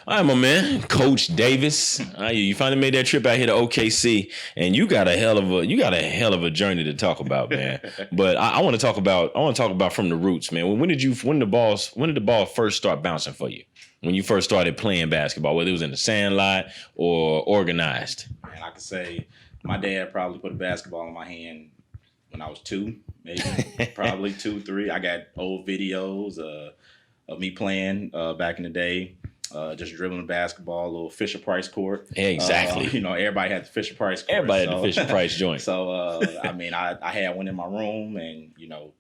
All right, my man, Coach Davis. You finally made that trip out here to OKC, and you got a hell of a journey to talk about, man. But I want to talk about from the roots, man. When did the ball first start bouncing for you? When you first started playing basketball, whether it was in the sandlot or organized? Man, I could say my dad probably put a basketball in my hand when I was 2, maybe probably 2, 3. I got old videos of me playing back in the day. Just dribbling basketball, a little Fisher-Price court. Exactly. Everybody had the Fisher-Price court. Everybody had the Fisher-Price joint. So, I had one in my room and,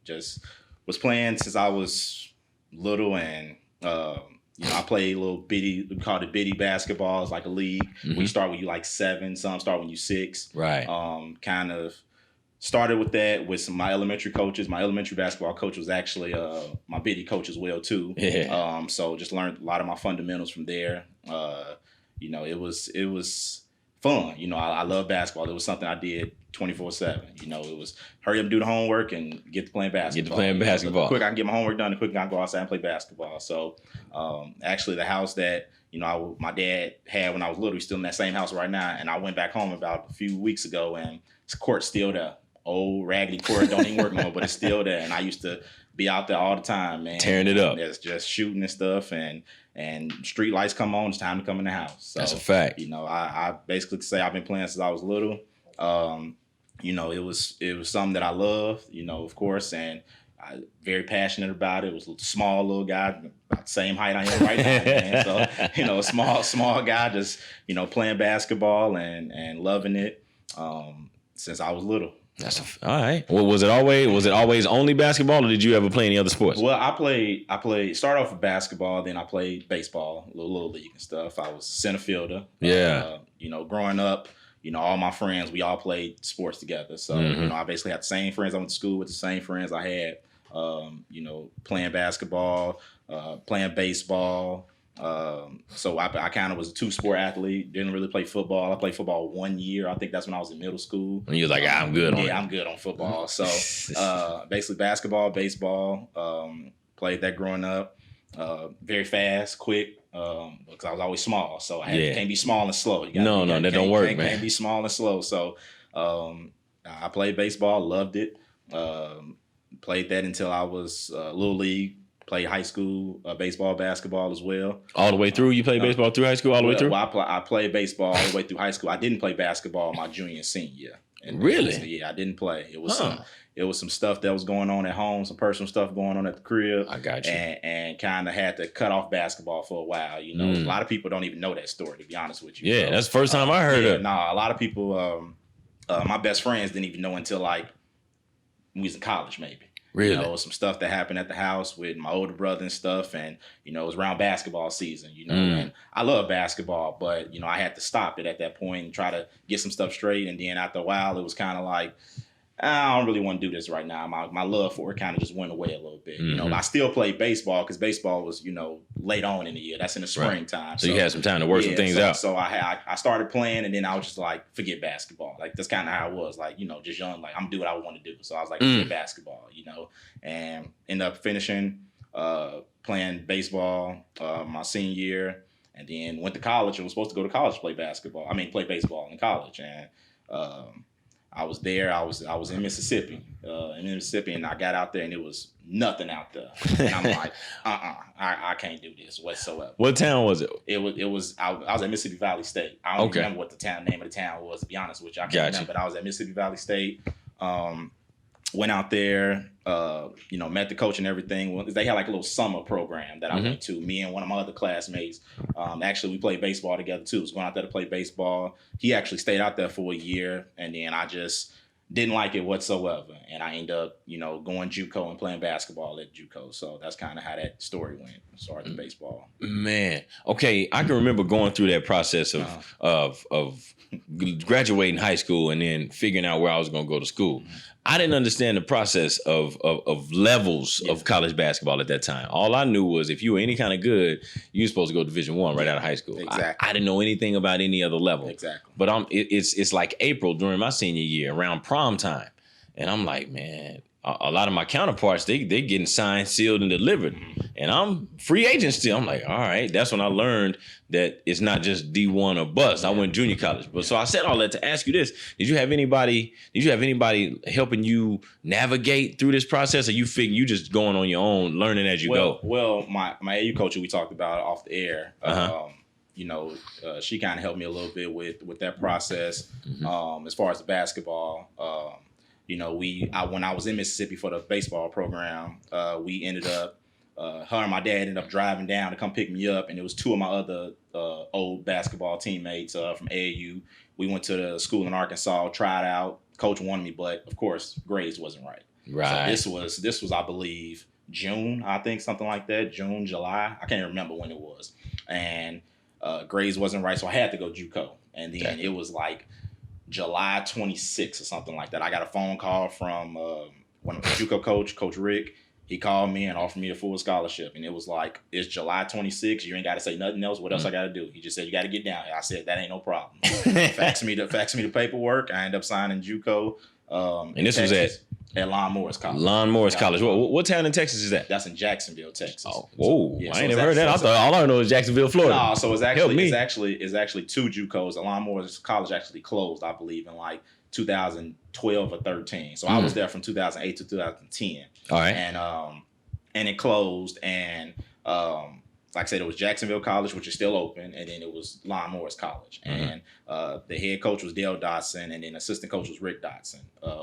just was playing since I was little. And, I played a little bitty, we called it bitty basketball. It's like a league. Mm-hmm. We start when you like 7. Some start when you 6. Right. Kind of started with that with my elementary coaches. My elementary basketball coach was actually my bitty coach as well too. Yeah. So just learned a lot of my fundamentals from there. It was fun. I love basketball. It was something I did 24/7. It was hurry up and do the homework and get to playing basketball. The quick I can get my homework done, the quick I can go outside and play basketball. So actually the house that my dad had when I was little, he's still in that same house right now. And I went back home about a few weeks ago and the court's still there. Old raggedy court, don't even work no more, but it's still there. And I used to be out there all the time, man. Tearing it up. It's just shooting and stuff, and street lights come on, it's time to come in the house. So, that's a fact. I basically say I've been playing since I was little. It was something that I loved, of course, and I very passionate about it. It was a small little guy, about the same height I am right now, man. So, small guy, just, playing basketball and loving it since I was little. All right. Well, was it always only basketball, or did you ever play any other sports? Well, I played. Started off with basketball, then I played baseball, little league and stuff. I was center fielder. Yeah. Growing up, all my friends, we all played sports together. So I basically had the same friends. I went to school with the same friends I had. Playing basketball, playing baseball. So I kind of was a 2-sport athlete. Didn't really play football. I played football 1 year. I think that's when I was in middle school. And you was like, I'm good on it. Yeah, I'm good on football. So basically basketball, baseball. Played that growing up. Very fast, quick. Because I was always small. So I can't be small and slow. That don't work, man. Can't be small and slow. So I played baseball, loved it. Played that until I was little league. Played high school baseball, basketball as well. All the way through? You played baseball through high school all the way through? Well, I played baseball all the way through high school. I didn't play basketball my junior and senior year. Really? I didn't play. It was some stuff that was going on at home, some personal stuff going on at the crib. I got you. And kind of had to cut off basketball for a while. A lot of people don't even know that story, to be honest with you. Yeah, that's the first time I heard it. Nah, a lot of people, my best friends didn't even know until like we was in college maybe. Really? Some stuff that happened at the house with my older brother and stuff. And, it was around basketball season, and I love basketball, but, I had to stop it at that point and try to get some stuff straight. And then after a while, it was kind of like, I don't really want to do this right now. My love for it kind of just went away a little bit. But I still played baseball because baseball was, late on in the year. That's in the springtime. So you had some time to work some things out. So I started playing, and then I was just like, forget basketball. Like, that's kind of how it was. Like, just young, like, I'm gonna do what I want to do. So I was like, forget basketball, and ended up finishing playing baseball my senior year, and then went to college. I was supposed to go to college to play baseball in college. And I was there. I was in Mississippi, and I got out there, and it was nothing out there. And I'm like, I can't do this whatsoever. What town was it? I was at Mississippi Valley State. I don't remember what the name of the town was, to be honest with you. I can't remember, but I was at Mississippi Valley State. Went out there, met the coach and everything. They had like a little summer program that I went to. Me and one of my other classmates. Actually, we played baseball together too. Was going out there to play baseball. He actually stayed out there for a year, and then I just didn't like it whatsoever. And I ended up, going JUCO and playing basketball at JUCO. So that's kind of how that story went as far as baseball. Man, okay, I can remember going through that process of graduating high school and then figuring out where I was going to go to school. I didn't understand the process of levels of college basketball at that time. All I knew was if you were any kind of good, you were supposed to go to Division I right out of high school. Exactly. I didn't know anything about any other level. Exactly. But it's like April during my senior year, around prom time. And I'm like, man, a lot of my counterparts, they getting signed, sealed, and delivered. and I'm free agent still. I'm like, all right. That's when I learned that it's not just D1 or bust. I went junior college. But so I said all that to ask you this. Did you have anybody helping you navigate through this process, or you figure you just going on your own, learning as you go? Well, my AU coach who we talked about off the air, she kind of helped me a little bit with that process. As far as the basketball, when I was in Mississippi for the baseball program, we ended up, her and my dad ended up driving down to come pick me up, and it was two of my other old basketball teammates from AAU. We went to the school in Arkansas, tried out. Coach wanted me, but of course, grades wasn't right. Right. So this was I believe June, I think, something like that. June, July. I can't remember when it was, and grades wasn't right, so I had to go JUCO, and then it was like July 26th or something like that. I got a phone call from one of the JUCO Coach Rick. He called me and offered me a full scholarship. And it was like, it's July 26th. You ain't got to say nothing else. What else I got to do? He just said, you got to get down here. I said, that ain't no problem. fax me the paperwork. I ended up signing JUCO. And this was at Lon Morris College. Lon Morris College. What town in Texas is that? That's in Jacksonville, Texas. Oh, whoa! Yeah, I ain't never heard that. I thought all I know is Jacksonville, Florida. No, so it's actually two JUCOs. Lon Morris College actually closed, I believe, in like 2012 or 13. So I was there from 2008 to 2010. All right, and it closed, and like I said, it was Jacksonville College, which is still open, and then it was Lon Morris College. And the head coach was Dale Dotson, and then assistant coach was Rick Dotson,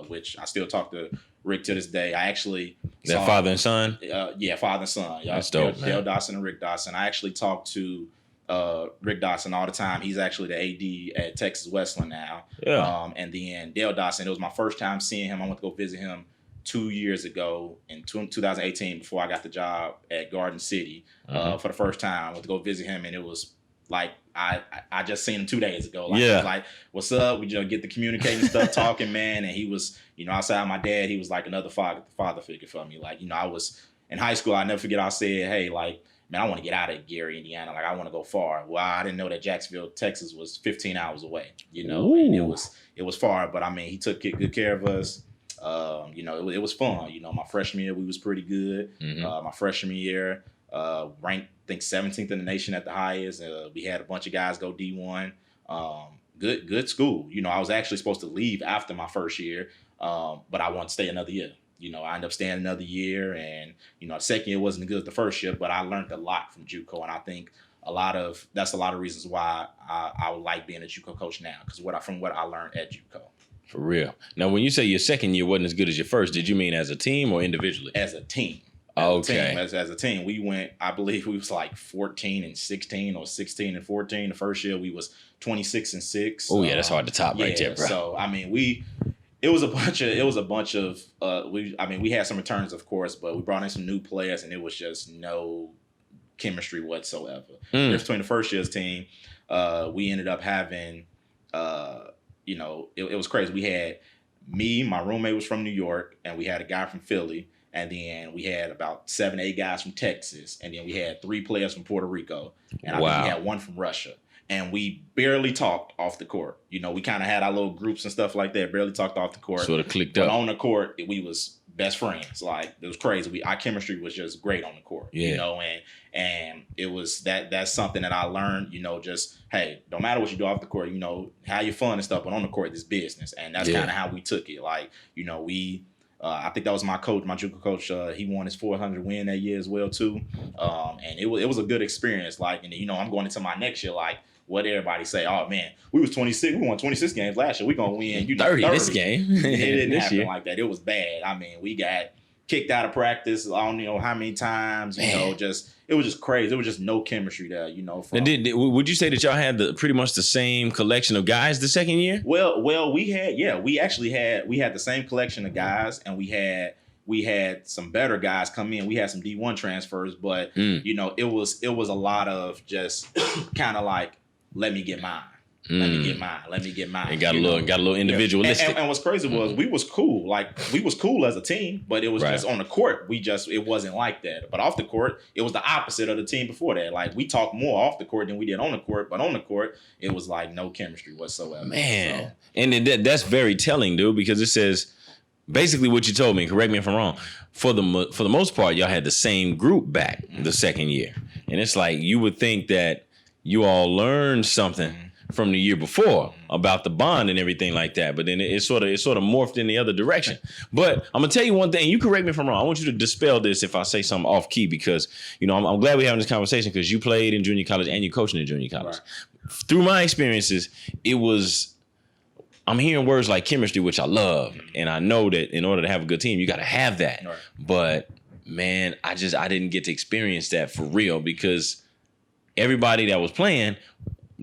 which I still talk to Rick to this day. I actually saw father and son? Father and son. Yeah, that's dope, Dale Dotson and Rick Dotson. I actually talk to Rick Dotson all the time. He's actually the AD at Texas Wesleyan now. Yeah. And then Dale Dotson, it was my first time seeing him. I went to go visit him 2 years ago in 2018 before I got the job at Garden City for the first time. I went to go visit him, and it was like I just seen him 2 days ago. He was like, what's up? We get the communicating stuff talking, man. And he was, outside my dad, he was like another father figure for me. Like, I was in high school. I never forget. I said, hey, like, man, I want to get out of Gary, Indiana. Like, I want to go far. Well, I didn't know that Jacksonville, Texas was 15 hours away, and it was far. But I mean, he took good care of us. It was fun. My freshman year, we was pretty good. My freshman year, ranked, I think 17th in the nation at the highest. We had a bunch of guys go D1. Good school. I was actually supposed to leave after my first year, but I wanted to stay another year. I ended up staying another year, and the second year wasn't as good as the first year, but I learned a lot from JUCO, and I think that's a lot of reasons why I would like being a JUCO coach now, because from what I learned at JUCO. For real. Now, when you say your second year wasn't as good as your first, did you mean as a team or individually? As a team. As a team, we went, I believe we was like 14-16 or 16-14. The first year we was 26-6. Oh yeah, that's hard to top right there, bro. So I mean, we had some returns, of course, but we brought in some new players, and it was just no chemistry whatsoever. Between the first year's team, we ended up having it was crazy. We had me, my roommate was from New York, and we had a guy from Philly. And then we had about 7-8 guys from Texas. And then we had 3 players from Puerto Rico. And I think we had 1 from Russia. And we barely talked off the court. We kind of had our little groups and stuff like that. Barely talked off the court. Sort of clicked up. But on the court, we was best friends. Like, it was crazy. Our chemistry was just great on the court. Yeah. And it was that's something that I learned, just, hey, don't matter what you do off the court, have your fun and stuff. But on the court, it's business. And that's kind of how we took it. Like, I think that was my coach, my JUCO coach. He won his 400 win that year as well too, and it was a good experience. Like, and I'm going into my next year like what everybody say. Oh man, we was 26. We won 26 games last year. We gonna win 30 this game. It didn't happen like that. It was bad. I mean, we got kicked out of practice. I don't know how many times. It was just crazy. There was just no chemistry there. Would you say that y'all had pretty much the same collection of guys the second year? Well, we had the same collection of guys, and we had some better guys come in. We had some D1 transfers, but it was a lot of just kind of like, let me get mine. Let me get mine. And got a little individualistic. And what's crazy was we was cool. Like, we was cool as a team, but it was just on the court. It wasn't like that. But off the court, it was the opposite of the team before that. Like, we talked more off the court than we did on the court. But on the court, it was like no chemistry whatsoever. Man. So. And that's very telling, dude, because it says basically what you told me, correct me if I'm wrong, for the most part, y'all had the same group back the second year. And it's like you would think that you all learned something from the year before about the bond and everything like that. But then it sort of morphed in the other direction. But I'm going to tell you one thing. You correct me if I'm wrong. I want you to dispel this if I say something off key because, I'm glad we're having this conversation because you played in junior college and you're coaching in junior college. Right. Through my experiences, I'm hearing words like chemistry, which I love. And I know that in order to have a good team, you got to have that. Right. But, man, I didn't get to experience that for real because everybody that was playing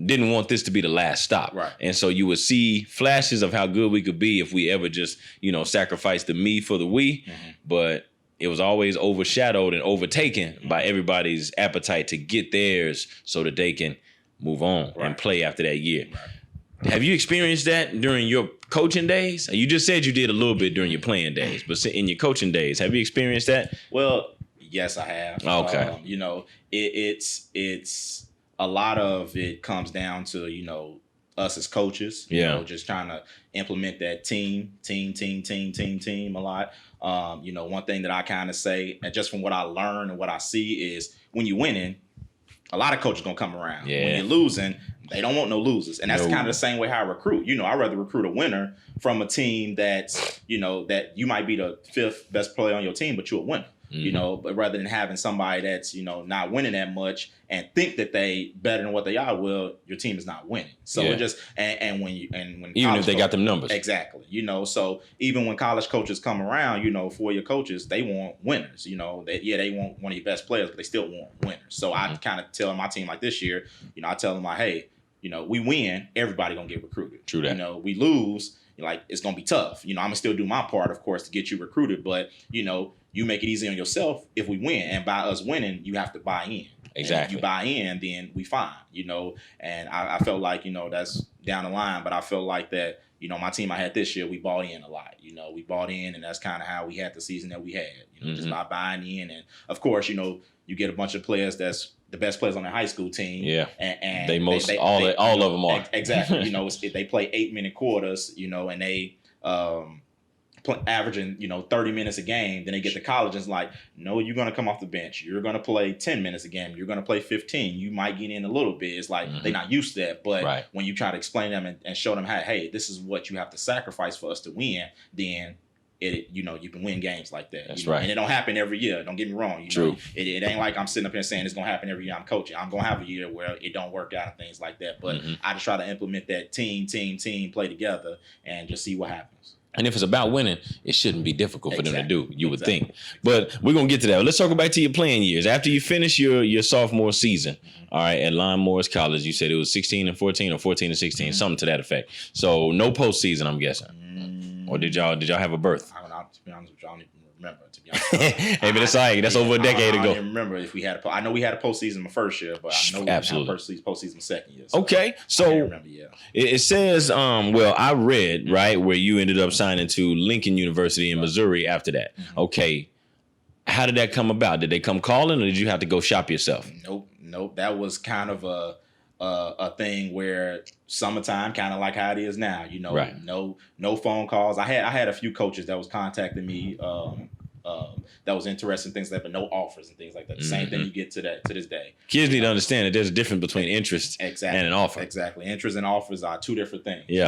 didn't want this to be the last stop. Right. And so you would see flashes of how good we could be if we ever just, sacrificed the me for the we. Mm-hmm. But it was always overshadowed and overtaken by everybody's appetite to get theirs so that they can move on and play after that year. Right. Have you experienced that during your coaching days? You just said you did a little bit during your playing days, but in your coaching days, have you experienced that? Well, yes, I have. Okay. It's a lot of it comes down to, us as coaches, just trying to implement that team a lot. One thing that I kind of say, and just from what I learn and what I see is when you're winning, a lot of coaches going to come around. Yeah. When you're losing, they don't want no losers. And that's kind of the same way how I recruit. I'd rather recruit a winner from a team that's, that you might be the 5th best player on your team, but you're a winner. But rather than having somebody that's, not winning that much and think that they better than what they are, well, your team is not winning. So it just, and when even if they got them numbers. Exactly. So even when college coaches come around, 4-year coaches, they want winners, they want one of your best players, but they still want winners. So I kind of tell my team like this year, I tell them like, hey, we win, everybody gonna get recruited. True that. We lose, it's gonna be tough. I'm gonna still do my part, of course, to get you recruited, but you make it easy on yourself if we win. And by us winning, you have to buy in. Exactly. And if you buy in, then we fine, And I felt like, that's down the line, but I felt like that, my team I had this year, we bought in a lot. We bought in, and that's kind of how we had the season that we had, just by buying in. And, of course, you get a bunch of players that's the best players on their high school team. Yeah. And all of them are. Exactly. They play 8-minute quarters, and they averaging 30 minutes a game. Then they get to college and it's like, no, you're going to come off the bench. You're going to play 10 minutes a game. You're going to play 15. You might get in a little bit. It's like they're not used to that. But when you try to explain them and show them how, hey, this is what you have to sacrifice for us to win, then you can win games like that. That's right. And it don't happen every year. Don't get me wrong. True. It ain't like I'm sitting up here saying it's going to happen every year I'm coaching. I'm going to have a year where it don't work out and things like that. But I just try to implement that team, play together and just see what happens. And if it's about winning, it shouldn't be difficult for them to do, you would think. But we're going to get to that. Let's talk back to your playing years. After you finish your sophomore season, all right, at Lon Morris College, you said it was 16-14 or 14-16, something to that effect. So no postseason, I'm guessing. Or did y'all have a berth? I don't know, to be honest with you, I don't even remember, to be honest. Hey, but it's all right. That's over a decade ago. I don't even remember if we had I know we had a postseason my first year, but I know we had a postseason my second year. So okay, so I remember, it says, I read, right, where you ended up signing to Lincoln University in Missouri after that. Okay, how did that come about? Did they come calling or did you have to go shop yourself? Nope. That was kind of a thing where summertime, kind of like how it is now, right. No phone calls. I had a few coaches that was contacting me that was interested in things like that, but no offers and things like that. The same thing you get to this day. Kids need to understand that there's a difference between interest and an offer. Exactly. Interest and offers are two different things. Yeah.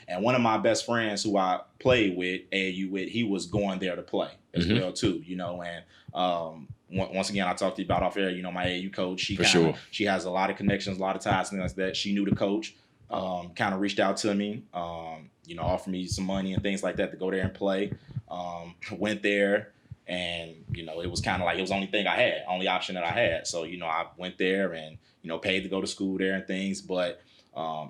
And one of my best friends who I played with, AAU with, he was going there to play as well too, and once again, I talked to you about off air, my AAU coach, she has a lot of connections, a lot of ties and things like that. She knew the coach, kind of reached out to me, offered me some money and things like that to go there and play. Went there and, it was kind of like, it was the only option that I had. So, I went there and, paid to go to school there and things, but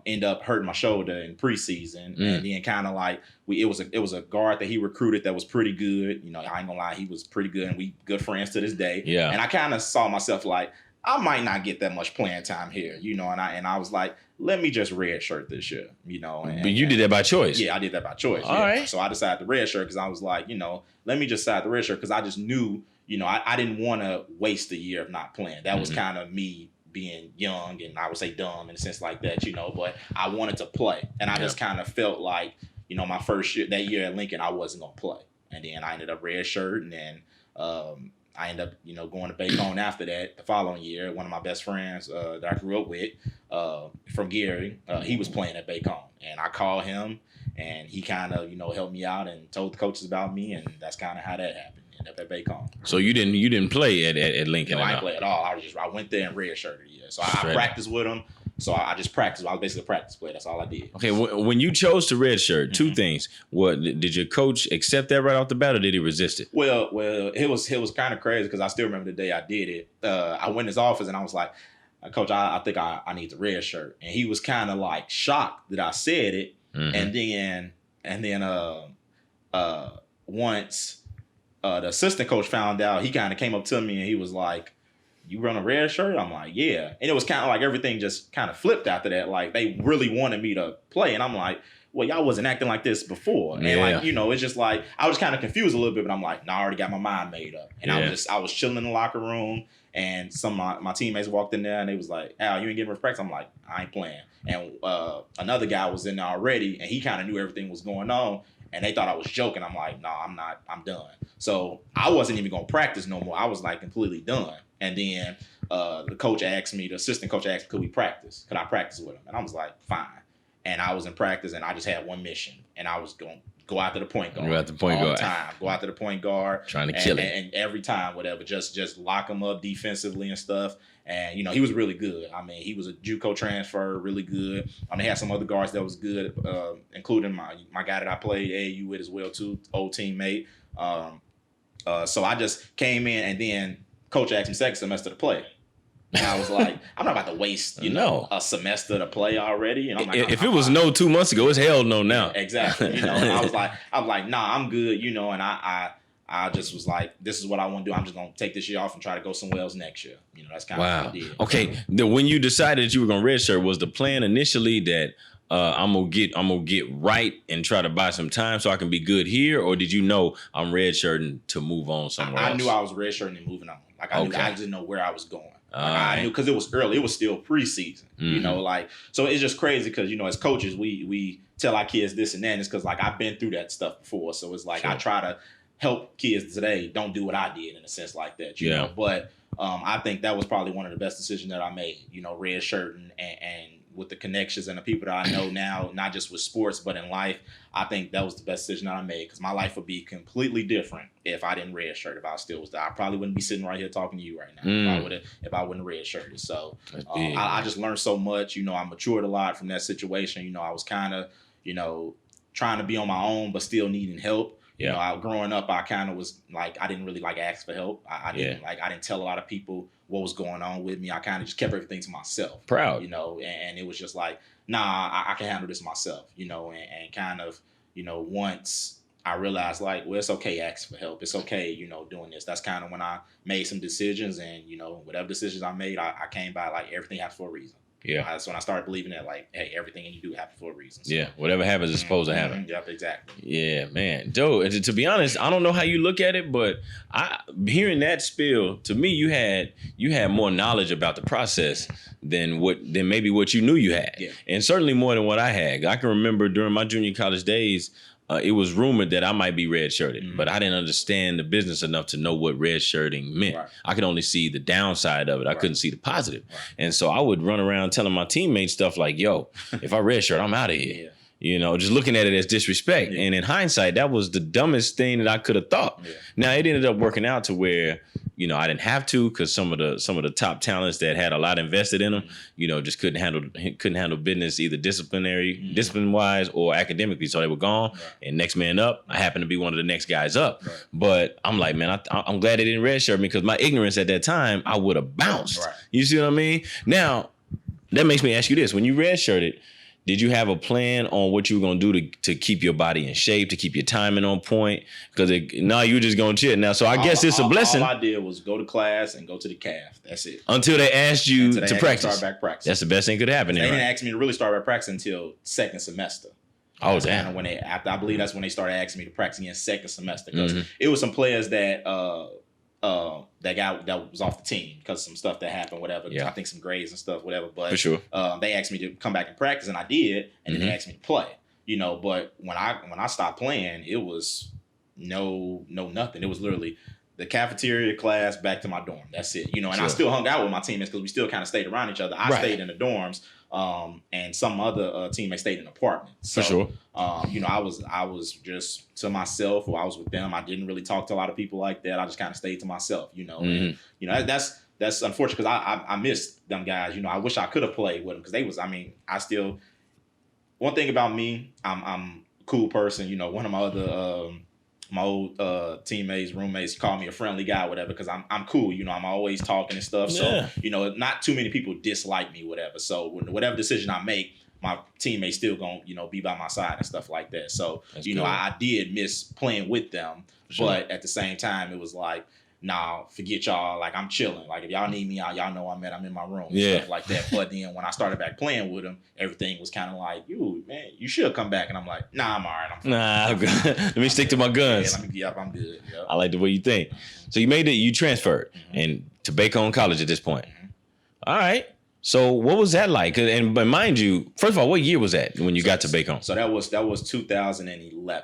end up hurting my shoulder in preseason. And then kind of like, it was a guard that he recruited that was pretty good. I ain't gonna lie, he was pretty good and we good friends to this day. Yeah. And I kind of saw myself like, I might not get that much playing time here, and I was like, let me just redshirt this year, But you did that by choice. Yeah, I did that by choice. All right. So I decided to redshirt because I was like, let me just decide to redshirt because I just knew, I didn't want to waste a year of not playing. That was kind of me being young and I would say dumb in a sense like that, but I wanted to play. And I just kind of felt like, my first year, that year at Lincoln, I wasn't going to play. And then I ended up redshirt, and then I ended up, going to Bacone after that the following year. One of my best friends that I grew up with from Gary, he was playing at Bacone. And I called him, and he kind of, helped me out and told the coaches about me, and that's kind of how that happened. Ended up at Bacone. So you didn't play at Lincoln? No, I didn't play at all. I went there and redshirted. Yeah, so I practiced with him. So I just practiced. I was basically a practice player. That's all I did. Okay, when you chose to redshirt, two things. What did your coach accept that right off the bat, or did he resist it? Well, it was kind of crazy because I still remember the day I did it. I went in his office and I was like, Coach, I think I need to redshirt, and he was kind of like shocked that I said it. And then once the assistant coach found out, he kind of came up to me and he was like, "You run a red shirt?" I'm like, "Yeah." And it was kind of like everything just kind of flipped after that. Like they really wanted me to play. And I'm like, well, y'all wasn't acting like this before. And it's just like, I was kind of confused a little bit, but I'm like, I already got my mind made up. And I was chilling in the locker room, and some of my teammates walked in there and they was like, "Al, you ain't getting practice?" I'm like, "I ain't playing." And another guy was in there already, and he kind of knew everything was going on. And they thought I was joking. I'm like, "No, I'm not. I'm done." So I wasn't even going to practice no more. I was like completely done. And then the assistant coach asked me, could we practice? Could I practice with him? And I was like, fine. And I was in practice, and I just had one mission. And I was going to go after the point guard. Go after the point guard. Go after the point guard. Trying to kill him. And every time, whatever, just lock him up defensively and stuff. And, he was really good. I mean, he was a JUCO transfer, really good. They had some other guards that was good, including my guy that I played AAU with as well, too, old teammate. So I just came in, and then Coach asked me second semester to play. And I was like, I'm not about to waste, a semester to play already. And I'm like, if it was no 2 months ago, it's hell no now. Yeah, exactly. And I was like, nah, I'm good, and I just was like, this is what I want to do. I'm just going to take this year off and try to go somewhere else next year. That's kind of what I did. Okay. When you decided that you were going to redshirt, was the plan initially that I'm gonna get right and try to buy some time so I can be good here, or did you know I'm redshirting to move on somewhere else? I knew I was redshirting and moving on. Like I didn't know where I was going. I knew because it was early. It was still preseason. So it's just crazy because as coaches we tell our kids this and that. And it's because I've been through that stuff before. So it's I try to help kids today don't do what I did in a sense like that. You know, but I think that was probably one of the best decisions that I made. Redshirting and with the connections and the people that I know now, not just with sports, but in life, I think that was the best decision that I made because my life would be completely different if I didn't redshirt, if I still was there. I probably wouldn't be sitting right here talking to you right now if I wouldn't redshirted. So I just learned so much. I matured a lot from that situation. I was kind of, trying to be on my own, but still needing help. Growing up, I kind of was I didn't really ask for help. I didn't tell a lot of people what was going on with me. I kind of just kept everything to myself. Proud. And it was just nah, I can handle this myself, and kind of, once I realized well, it's okay asking for help. It's okay, doing this. That's kind of when I made some decisions, and, whatever decisions I made, I came by everything happens for a reason. Yeah. That's when I started believing that, hey, everything you do happens for a reason. So, whatever happens is supposed to happen. Yep, exactly. Yeah, man. Joe, to be honest, I don't know how you look at it, but hearing that spill, to me, you had more knowledge about the process than maybe what you knew you had. Yeah. And certainly more than what I had. I can remember during my junior college days, it was rumored that I might be redshirted, but I didn't understand the business enough to know what redshirting meant. Right. I could only see the downside of it. I couldn't see the positive. Right. And so I would run around telling my teammates stuff like, yo, if I redshirt, I'm out of here. Yeah. Just looking at it as disrespect. Yeah. And in hindsight, that was the dumbest thing that I could have thought. Yeah. Now, it ended up working out to where, I didn't have to because some of the top talents that had a lot invested in them, just couldn't handle business either discipline-wise or academically. So they were gone. Right. And next man up, I happened to be one of the next guys up. Right. But I'm like, man, I'm glad they didn't redshirt me because my ignorance at that time, I would have bounced. Right. You see what I mean? Now, that makes me ask you this. When you redshirted, did you have a plan on what you were going to do to keep your body in shape, to keep your timing on point? Because now you're just going to chill. Now, so I guess it's a blessing. All I did was go to class and go to the calf. That's it. Until they asked you to practice. Start back practice. That's the best thing could happen. They didn't ask me to really start back practice until second semester. Oh, damn. Kind of I believe that's when they started asking me to practice again second semester. Because it was some players that that was off the team because of some stuff that happened, whatever. Yeah. I think some grades and stuff, whatever. But for sure. They asked me to come back and practice, and I did. And then they asked me to play. But when I stopped playing, it was no nothing. It was literally the cafeteria, class, back to my dorm. That's it. And I still hung out with my teammates because we still kind of stayed around each other. I stayed in the dorms, and some other teammates stayed in apartments. So, for sure. I was just to myself, or I was with them. I didn't really talk to a lot of people like that. I just kind of stayed to myself. And, that's unfortunate because I missed them guys. I wish I could have played with them because they was. One thing about me, I'm a cool person. One of my other my old teammates, roommates call me a friendly guy, whatever, because I'm cool. I'm always talking and stuff. So, not too many people dislike me, whatever. So whatever decision I make, my teammates still gonna, be by my side and stuff like that. So, I did miss playing with them, but at the same time, it was like, nah, forget y'all. Like, I'm chilling. Like, if y'all need me out, y'all know I'm in my room and stuff like that. But then when I started back playing with them, everything was kind of like, you should come back. And I'm like, nah, I'm all right. I'm good. Let me stick to my guns. I'm good. Yep. I like the way you think. So you transferred and to Bacone College at this point. All right. So what was that like? But mind you, first of all, what year was that when you got to Bacone? So that was 2011.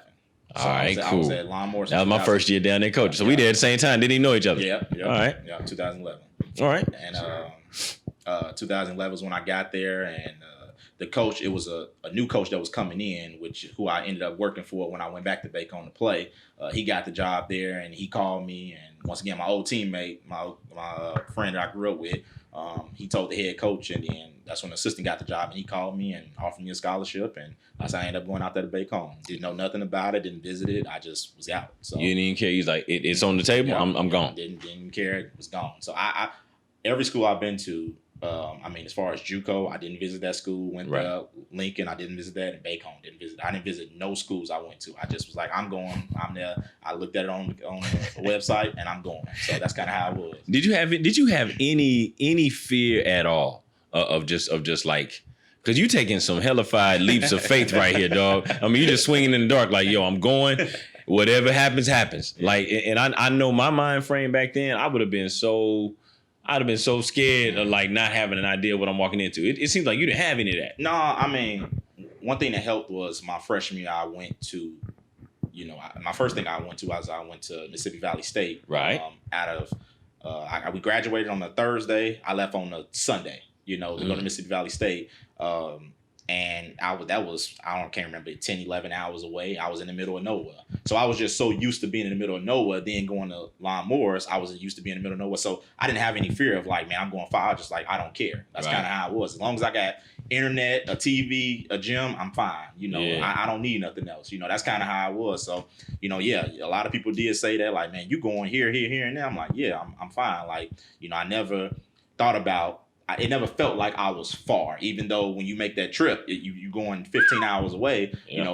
So all right, cool. I was at Lon Morris. That was my first year down there coaching. So we did at the same time. Didn't even know each other. Yeah. All right. Yeah, 2011. All right. And 2011 was when I got there, and the coach, it was a new coach that was coming in, who I ended up working for when I went back to Bacone to play. He got the job there, and he called me, and once again, my old teammate, my friend that I grew up with, he told the head coach, and then that's when the assistant got the job, and he called me and offered me a scholarship, and that's how I ended up going out there to Bacone. Didn't know nothing about it, didn't visit it. I just was out. So you didn't even care. He's like, it's on the table. Yeah, I'm gone. Didn't care. It was gone. So I every school I've been to, as far as JUCO, I didn't visit that school. Went to Lincoln, I didn't visit that, and Bacone didn't visit. I didn't visit no schools I went to. I just was like, I'm going. I'm there. I looked at it on the website, and I'm going. So that's kind of how it was. Did you have any fear at all of just like? Because you taking some hellified leaps of faith right here, dog. You're just swinging in the dark like, yo, I'm going. Whatever happens, happens. Like, and I know my mind frame back then, I'd have been so scared of like not having an idea what I'm walking into. It seems like you didn't have any of that. No, one thing that helped was my freshman year, I went to, my first thing I went to was I went to Mississippi Valley State. Right. We graduated on a Thursday. I left on a Sunday, to go to Mississippi Valley State. And I can't remember, 10, 11 hours away. I was in the middle of nowhere. So I was just so used to being in the middle of nowhere. Then going to Lon Morris, I was used to being in the middle of nowhere. So I didn't have any fear of like, man, I'm going far. I was just like, I don't care. That's kind of how it was. As long as I got internet, a TV, a gym, I'm fine. I don't need nothing else. That's kind of how it was. So, a lot of people did say that, like, man, you going here, and there. I'm like, yeah, I'm fine. Like, I never thought about, it never felt like I was far, even though when you make that trip, you going 15 hours away,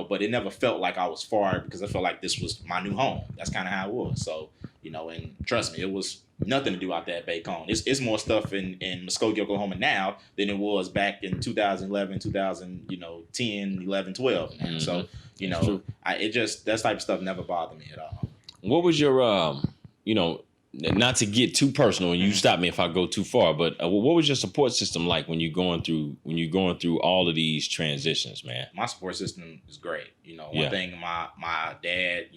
but it never felt like I was far because I felt like this was my new home. That's kind of how it was. So, and trust me, it was nothing to do out there at Bacone. It's more stuff in Muskogee, Oklahoma now than it was back in 2011, 10, 11, 12. Mm-hmm. So, that type of stuff never bothered me at all. What was your, not to get too personal, and you stop me if I go too far, but what was your support system like when you're going through all of these transitions, man? My support system is great. One thing, my dad,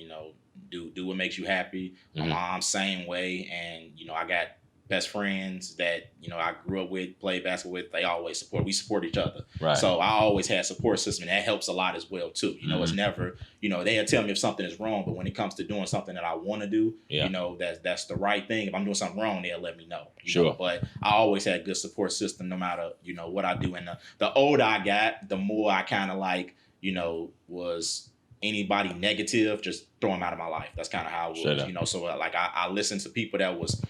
do what makes you happy. My mom, same way, and I got best friends that I grew up with, played basketball with. They always we support each other. Right. So I always had a support system, and that helps a lot as well too. It's never, they'll tell me if something is wrong, but when it comes to doing something that I want to do, that's the right thing. If I'm doing something wrong, they'll let me know. Sure. But I always had a good support system, no matter what I do. And the older I got, the more I kind of like was anybody negative, just throw them out of my life. That's kind of how it was. So like I listened to people that was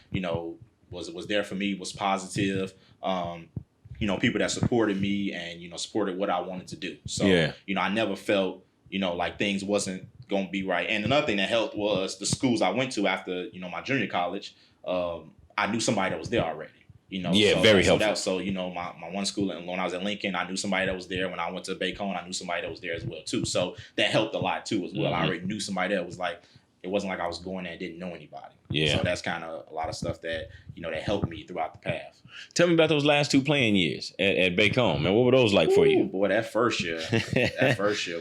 was there for me, was positive, people that supported me and, supported what I wanted to do. So, I never felt, like things wasn't going to be right. And another thing that helped was the schools I went to after, my junior college. I knew somebody that was there already. Very helpful. So my one school, and when I was at Lincoln, I knew somebody that was there. When I went to Bacone, I knew somebody that was there as well too. So that helped a lot too as well. I already knew somebody that was like, it wasn't like I was going there and didn't know anybody. Yeah. So that's kind of a lot of stuff that, that helped me throughout the path. Tell me about those last 2 playing years at Bacone, man. What were those like for you? Boy, that first year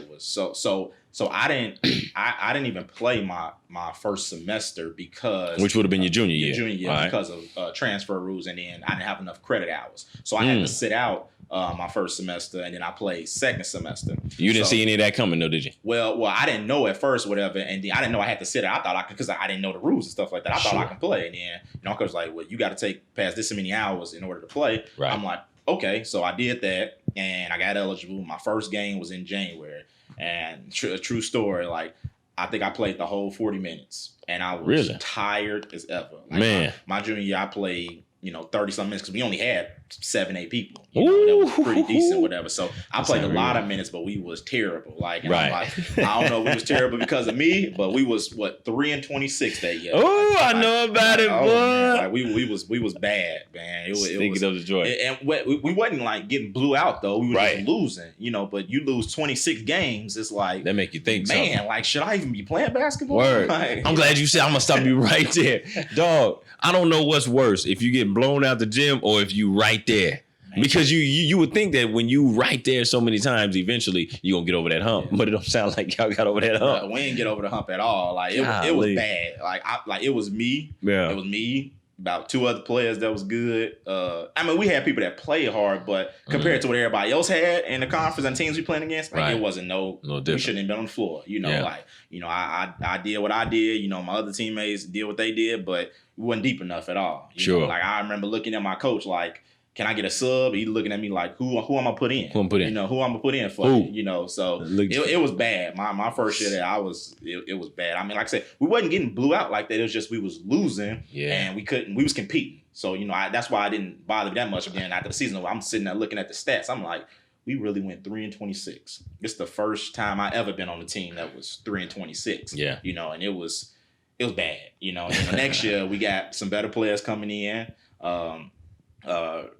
was so I didn't even play my first semester because, which would have been your junior year. Right. Because of transfer rules, and then I didn't have enough credit hours, so I had to sit out my first semester, and then I played second semester. You didn't see any of that coming, though, did you? Well, I didn't know at first, whatever, and then I didn't know I had to sit out. I thought I could, because I didn't know the rules and stuff like that. I thought I could play, and then coach was like, well, you got to take past this many hours in order to play. Right. I'm like, okay, so I did that, and I got eligible. My first game was in January, and a true story, like, I think I played the whole 40 minutes, and I was tired as ever. Like, man, my junior year, I played 30-something minutes because we only had 7-8 people. That was pretty decent, whatever. So I played a lot of minutes, but we was terrible. Like, right. I don't know if we was terrible because of me, but we was 3-26 that year. Oh, I know about it, boy. Like, we was bad, man. It was of the joy. And we wasn't like getting blew out though. We were just losing, But you lose 26 games, it's like that make you think, man, something. Like, should I even be playing basketball? Word. Like, I'm glad you said. I'm gonna stop you right there, dog. I don't know what's worse, if you get blown out the gym or if you right there. Man. Because you would think that when you right there so many times, eventually you gonna get over that hump. Yeah. But it don't sound like y'all got over that hump. We didn't get over the hump at all. Like it was bad. Like it was me. Yeah. It was me. About 2 other players that was good. We had people that played hard, but compared to what everybody else had in the conference and teams we playing against, it wasn't no different. We shouldn't have been on the floor. I did what I did. My other teammates did what they did, but we wasn't deep enough at all. I remember looking at my coach like, can I get a sub? He looking at me like, who I'm gonna put in? Who I'm gonna put in for you? So it was bad. My first year there, it was bad. Like I said, we wasn't getting blew out like that. It was just we was losing, and we was competing. So that's why I didn't bother that much. Again, after the season, I'm sitting there looking at the stats. I'm like, we really went 3-26. It's the first time I ever been on a team that was 3-26. Yeah, and it was bad. And the next year we got some better players coming in.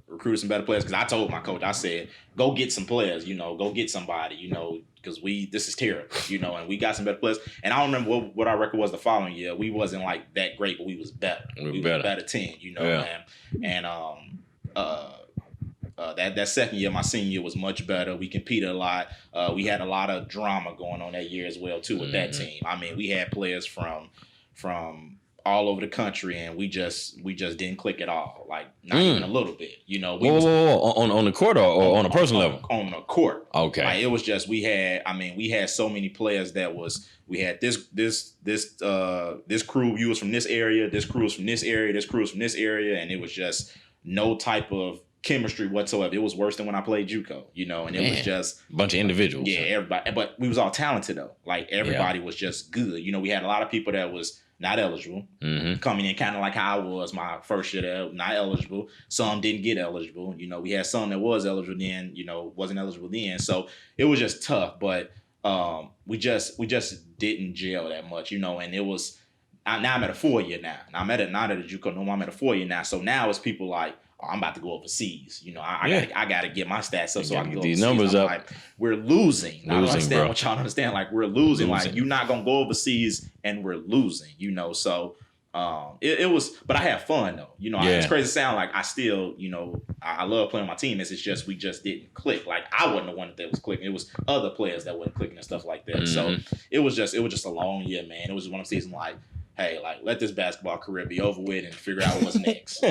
Recruited some better players, because I told my coach, I said, go get some players, go get somebody, because this is terrible, and we got some better players. And I don't remember what our record was the following year. We wasn't like that great, but we was better. We were a better team, and that second year, my senior year, was much better. We competed a lot. We had a lot of drama going on that year as well too with that team. We had players from all over the country, and we just didn't click at all. Like, not even a little bit. On the court or on a personal level? On the court. Okay. Like, it was just we had so many players that we had this crew. You was from this area. This crew was from this area. This crew was from this area, and it was just no type of chemistry whatsoever. It was worse than when I played JUCO, and it was just a bunch of individuals. Yeah, everybody. But we was all talented though. Like, everybody was just good. We had a lot of people that was not eligible, coming in kind of like how I was my first year there, not eligible. Some didn't get eligible. We had some that was eligible then, wasn't eligible then. So it was just tough, but we just didn't gel that much, and it was, now I'm at a 4-year now. I'm not at a JUCO, no, I'm at a 4-year now. So now it's people like, I'm about to go overseas. I got to get my stats up so I can go these overseas. numbers up. Like, we're losing. I don't understand what y'all understand. Like, we're losing. Like, you're not going to go overseas and we're losing, So it was, but I had fun though. It's crazy to sound like I still, I love playing my team. It's just, we just didn't click. Like, I wasn't the one that was clicking. It was other players that wasn't clicking and stuff like that. So it was just a long year, man. It was one of the seasons like, hey, like, let this basketball career be over with and figure out what's next.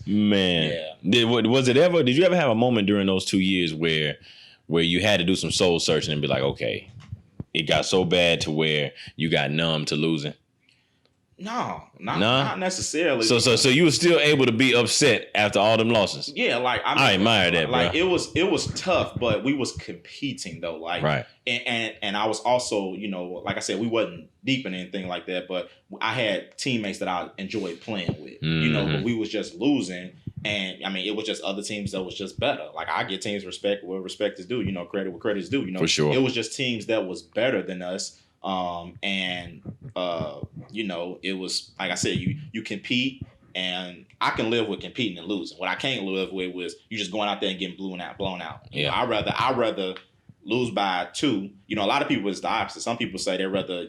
Man, did you ever have a moment during those 2 years where you had to do some soul searching and be like, okay, it got so bad to where you got numb to losing? No, not necessarily. So you were still able to be upset after all them losses? Yeah, like, I admire that, like, bro. it was tough, but we was competing though, like, right. And I was also, like I said, we wasn't deep in anything like that, but I had teammates that I enjoyed playing with, but we was just losing. And it was just other teams that was just better. Like, I give teams respect where respect is due, credit where credit is due, For sure. It was just teams that was better than us. It was, like I said, you compete, and I can live with competing and losing. What I can't live with was you just going out there and getting blown out. I'd rather lose by 2. You know, a lot of people it's the opposite. Some people say they'd rather,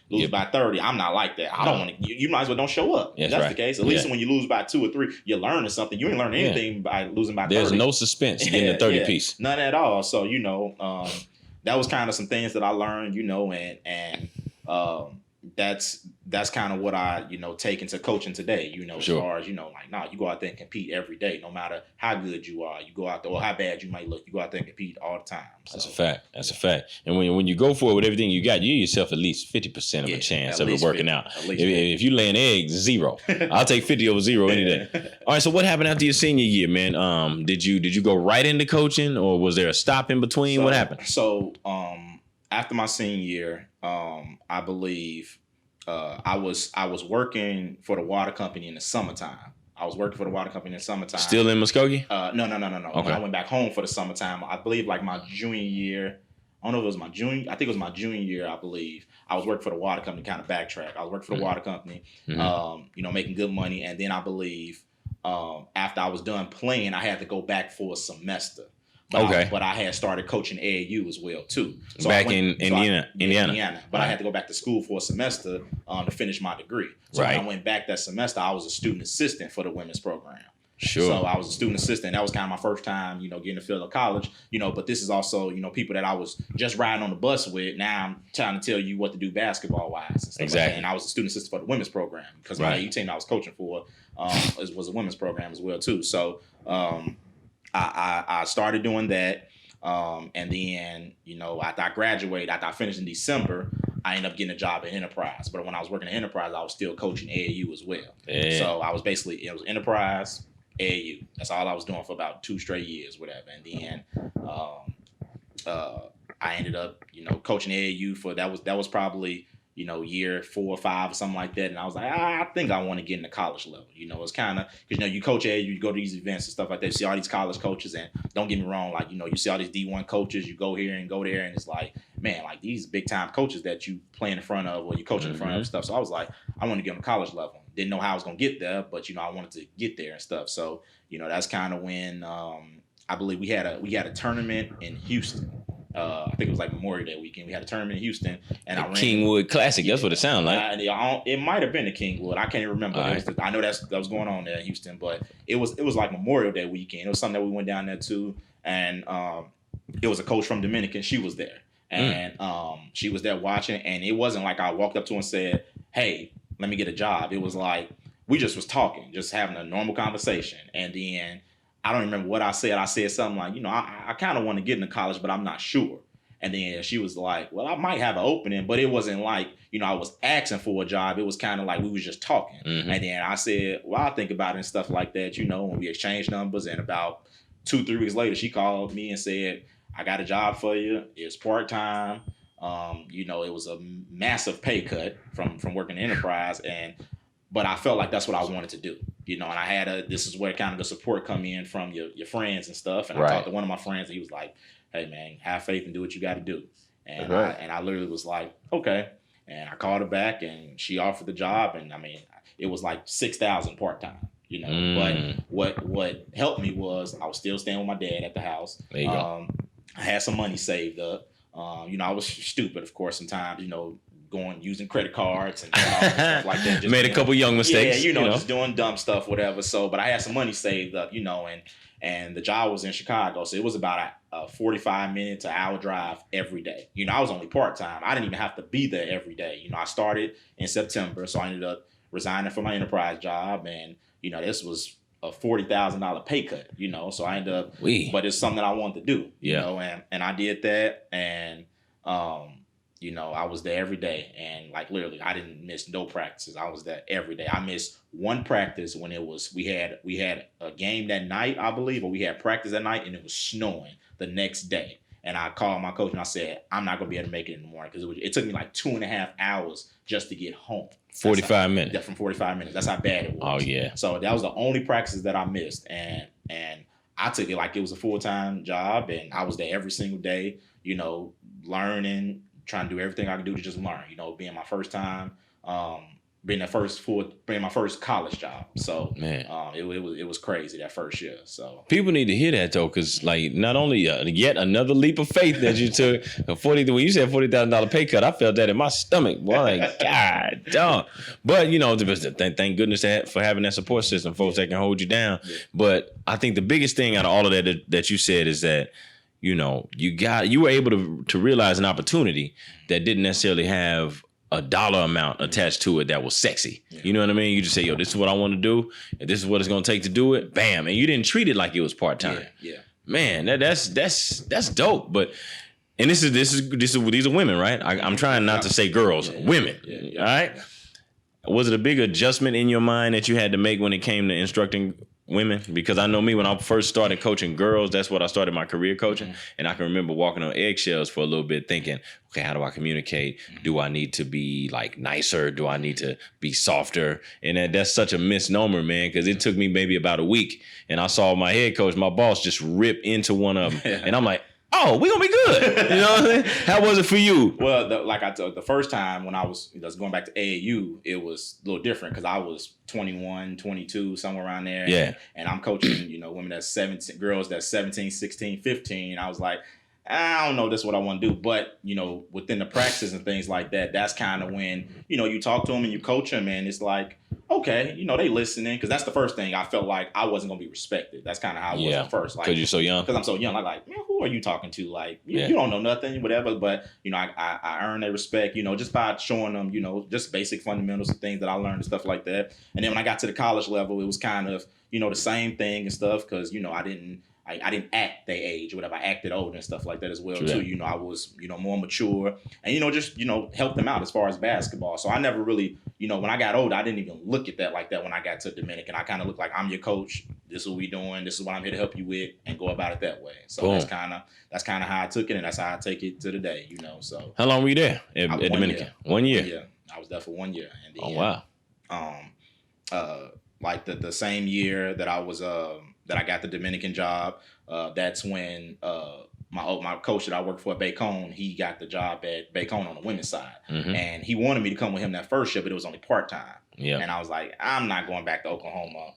lose by 30. I'm not like that. I don't want to. You might as well don't show up. If that's the case. At least when you lose by 2 or 3, you're learning something. You ain't learning anything by losing by 30. There's no suspense in the 30 piece. None at all. So, that was kind of some things that I learned, and that's kind of what I, take into coaching today, as far as, you go out there and compete every day, no matter how good you are. You go out there, or how bad you might look, you go out there and compete all the time. So. That's a fact. And when you go for it with everything you got, you give yourself at least 50% of a chance of it working 50, out. If you laying eggs, 0. I'll take 50 over 0 any day. All right, so what happened after your senior year, man? Did you go right into coaching, or was there a stop in between? What happened? So after my senior year, I believe I was working for the water company in the summertime. Still in Muskogee? No. Okay. When I went back home for the summertime, I believe like my junior year. I don't know if it was my junior. I think it was my junior year. I believe I was working for the water company. Kind of backtrack. I was working for the water company. Making good money, and then I believe after I was done playing, I had to go back for a semester. But I had started coaching AAU as well too. So back in Indiana. But I had to go back to school for a semester to finish my degree. So when I went back that semester, I was a student assistant for the women's program. Sure. So I was a student assistant. That was kind of my first time, getting to feel of college. But this is also, people that I was just riding on the bus with. Now I'm trying to tell you what to do basketball wise and stuff. Exactly. Like that. And I was a student assistant for the women's program because my AAU team I was coaching for was a women's program as well too. So I started doing that. And then, after I graduated, after I finished in December, I ended up getting a job at Enterprise. But when I was working at Enterprise, I was still coaching AAU as well. Yeah. So I was it was Enterprise, AAU. That's all I was doing for about 2 straight years, whatever. And then I ended up, coaching AAU for that was probably, year 4 or 5 or something like that. And I was like, I think I want to get into college level. It's kind of, because, you coach AAU, you go to these events and stuff like that. You see all these college coaches, and don't get me wrong, like, you see all these D1 coaches, you go here and go there, and it's like, man, like these big time coaches that you play in front of or you coach in front of and stuff. So I was like, I want to get on the college level. Didn't know how I was going to get there, but, I wanted to get there and stuff. So, that's kind of when I believe we had a tournament in Houston. I think it was like Memorial Day weekend. We had a tournament in Houston, and I ran Kingwood Classic. That's what it sounded like. It might have been the Kingwood. I can't even remember. I know that was going on there in Houston, but it was like Memorial Day weekend. It was something that we went down there to, and it was a coach from Dominican. She was there, and she was there watching. And it wasn't like I walked up to her and said, "Hey, let me get a job." It was like we just was talking, just having a normal conversation, and then. I don't remember what I said. I said something like, I kind of want to get into college, but I'm not sure. And then she was like, well, I might have an opening, but it wasn't like, I was asking for a job. It was kind of like we was just talking. Mm-hmm. And then I said, well, I'll think about it and stuff like that, when we exchanged numbers. And about 2-3 weeks later, she called me and said, I got a job for you. It's part-time. It was a massive pay cut from working in Enterprise. But I felt like that's what I wanted to do, and I had this is where kind of the support come in from your friends and stuff. And I talked to one of my friends, and he was like, hey man, have faith and do what you got to do. And I literally was like, okay. And I called her back, and she offered the job. And I mean, it was like $6,000 part-time, But what helped me was I was still staying with my dad at the house. There you go. I had some money saved up. I was stupid, of course, sometimes, using credit cards and stuff like that. Just, made a couple young mistakes. Yeah, just doing dumb stuff, whatever. So, but I had some money saved up, and the job was in Chicago. So it was about a 45-minute to hour drive every day. I was only part-time. I didn't even have to be there every day. I started in September, so I ended up resigning from my Enterprise job. And, this was a $40,000 pay cut, so I ended up, but it's something that I wanted to do, and I did that. And, I was there every day, and like literally I didn't miss no practices. I was there every day. I missed one practice when we had a game that night, I believe, or we had practice that night, and it was snowing the next day. And I called my coach and I said, I'm not going to be able to make it in the morning, because it took me like 2.5 hours just to get home. 45 minutes. Yeah, from 45 minutes. That's how bad it was. Oh yeah. So that was the only practices that I missed, and I took it like it was a full-time job, and I was there every single day, learning, trying to do everything I could do to just learn, being my first time, being my first college job. So man, it was crazy that first year. So people need to hear that though, because like not only yet another leap of faith that you took. When you said $40,000 pay cut, I felt that in my stomach. Boy, like God, dog. But thank goodness for having that support system, folks that can hold you down. Yeah. But I think the biggest thing out of all of that you said is that you were able to realize an opportunity that didn't necessarily have a dollar amount attached to it that was sexy. Yeah. You know what I mean? You just say, yo, this is what I want to do, and this is what it's going to take to do it. Bam. And you didn't treat it like it was part-time. Yeah. Man, that's dope. But and these are women, right? I'm trying not to say girls, women. Yeah. All right. Was it a big adjustment in your mind that you had to make when it came to instructing women? Because I know me, when I first started coaching girls, that's what I started my career coaching. Mm-hmm. And I can remember walking on eggshells for a little bit thinking, okay, how do I communicate? Mm-hmm. Do I need to be like nicer? Do I need to be softer? And that's such a misnomer, man, because it took me maybe about a week and I saw my head coach, my boss, just rip into one of them. And I'm like, oh, we're going to be good. You know what I'm saying? How was it for you? Well, like I told the first time when I was going back to AAU, it was a little different because I was 21, 22, somewhere around there. Yeah. And I'm coaching, women that's 17, girls that's 17, 16, 15. I was like, I don't know, this is what I want to do. But, within the practices and things like that, that's kind of when, you talk to them and you coach them and it's like, okay, they listening. Because that's the first thing I felt like I wasn't going to be respected. That's kind of how I was at first. Because you're so young? Because I'm so young. I'm like, man, who are you talking to? Like, you don't know nothing, whatever. But, I earned their respect, just by showing them, just basic fundamentals and things that I learned and stuff like that. And then when I got to the college level, it was kind of, the same thing and stuff. Because, I didn't act their age or whatever. I acted older and stuff like that as well, too. I was, more mature and, just, help them out as far as basketball. So I never really, when I got older, I didn't even look at that like that when I got to Dominican. I kind of looked like, I'm your coach. This is what we doing. This is what I'm here to help you with and go about it that way. So that's kind of how I took it. And that's how I take it to the day, So how long were you there at Dominican? 1 year. Yeah. I was there for 1 year. And then, wow. Like the same year that I was, that I got the Dominican job. That's when my coach that I worked for at Bacone, he got the job at Bacone on the women's side. Mm-hmm. And he wanted me to come with him that first year, but it was only part-time. Yeah. And I was like, I'm not going back to Oklahoma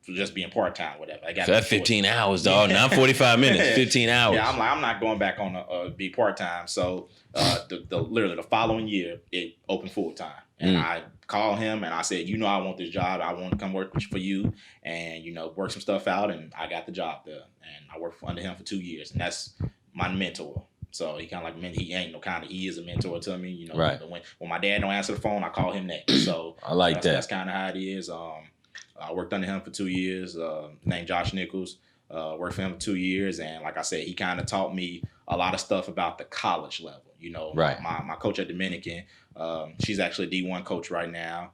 for just being part-time, whatever. I got so that's 15 hours, dog. Not 45 minutes, 15 hours. Yeah, I'm not going back on be part-time. So literally the following year, it opened full-time. And I called him and I said, I want this job. I want to come work for you and, work some stuff out. And I got the job there. And I worked under him for 2 years. And that's my mentor. So he kind of like, he is a mentor to me. Right. When my dad don't answer the phone, I call him next. So I like that. That's kind of how it is. I worked under him for 2 years, named Josh Nichols. Worked for him for 2 years. And like I said, he kind of taught me a lot of stuff about the college level. Right. My coach at Dominican, she's actually a D1 coach right now.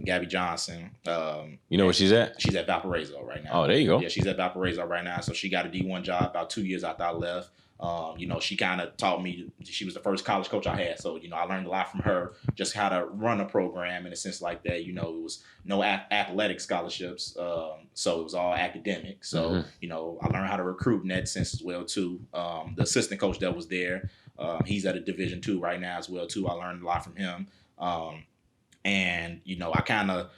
Gabby Johnson. You know where she's at? She's at Valparaiso right now. Oh, there you go. Yeah, she's at Valparaiso right now. So she got a D1 job about 2 years after I left. She kind of taught me, she was the first college coach I had. So, I learned a lot from her, just how to run a program in a sense like that. It was no athletic scholarships. So it was all academic. So, I learned how to recruit in that sense as well, too. The assistant coach that was there, he's at a Division II right now as well, too. I learned a lot from him. And, I kind of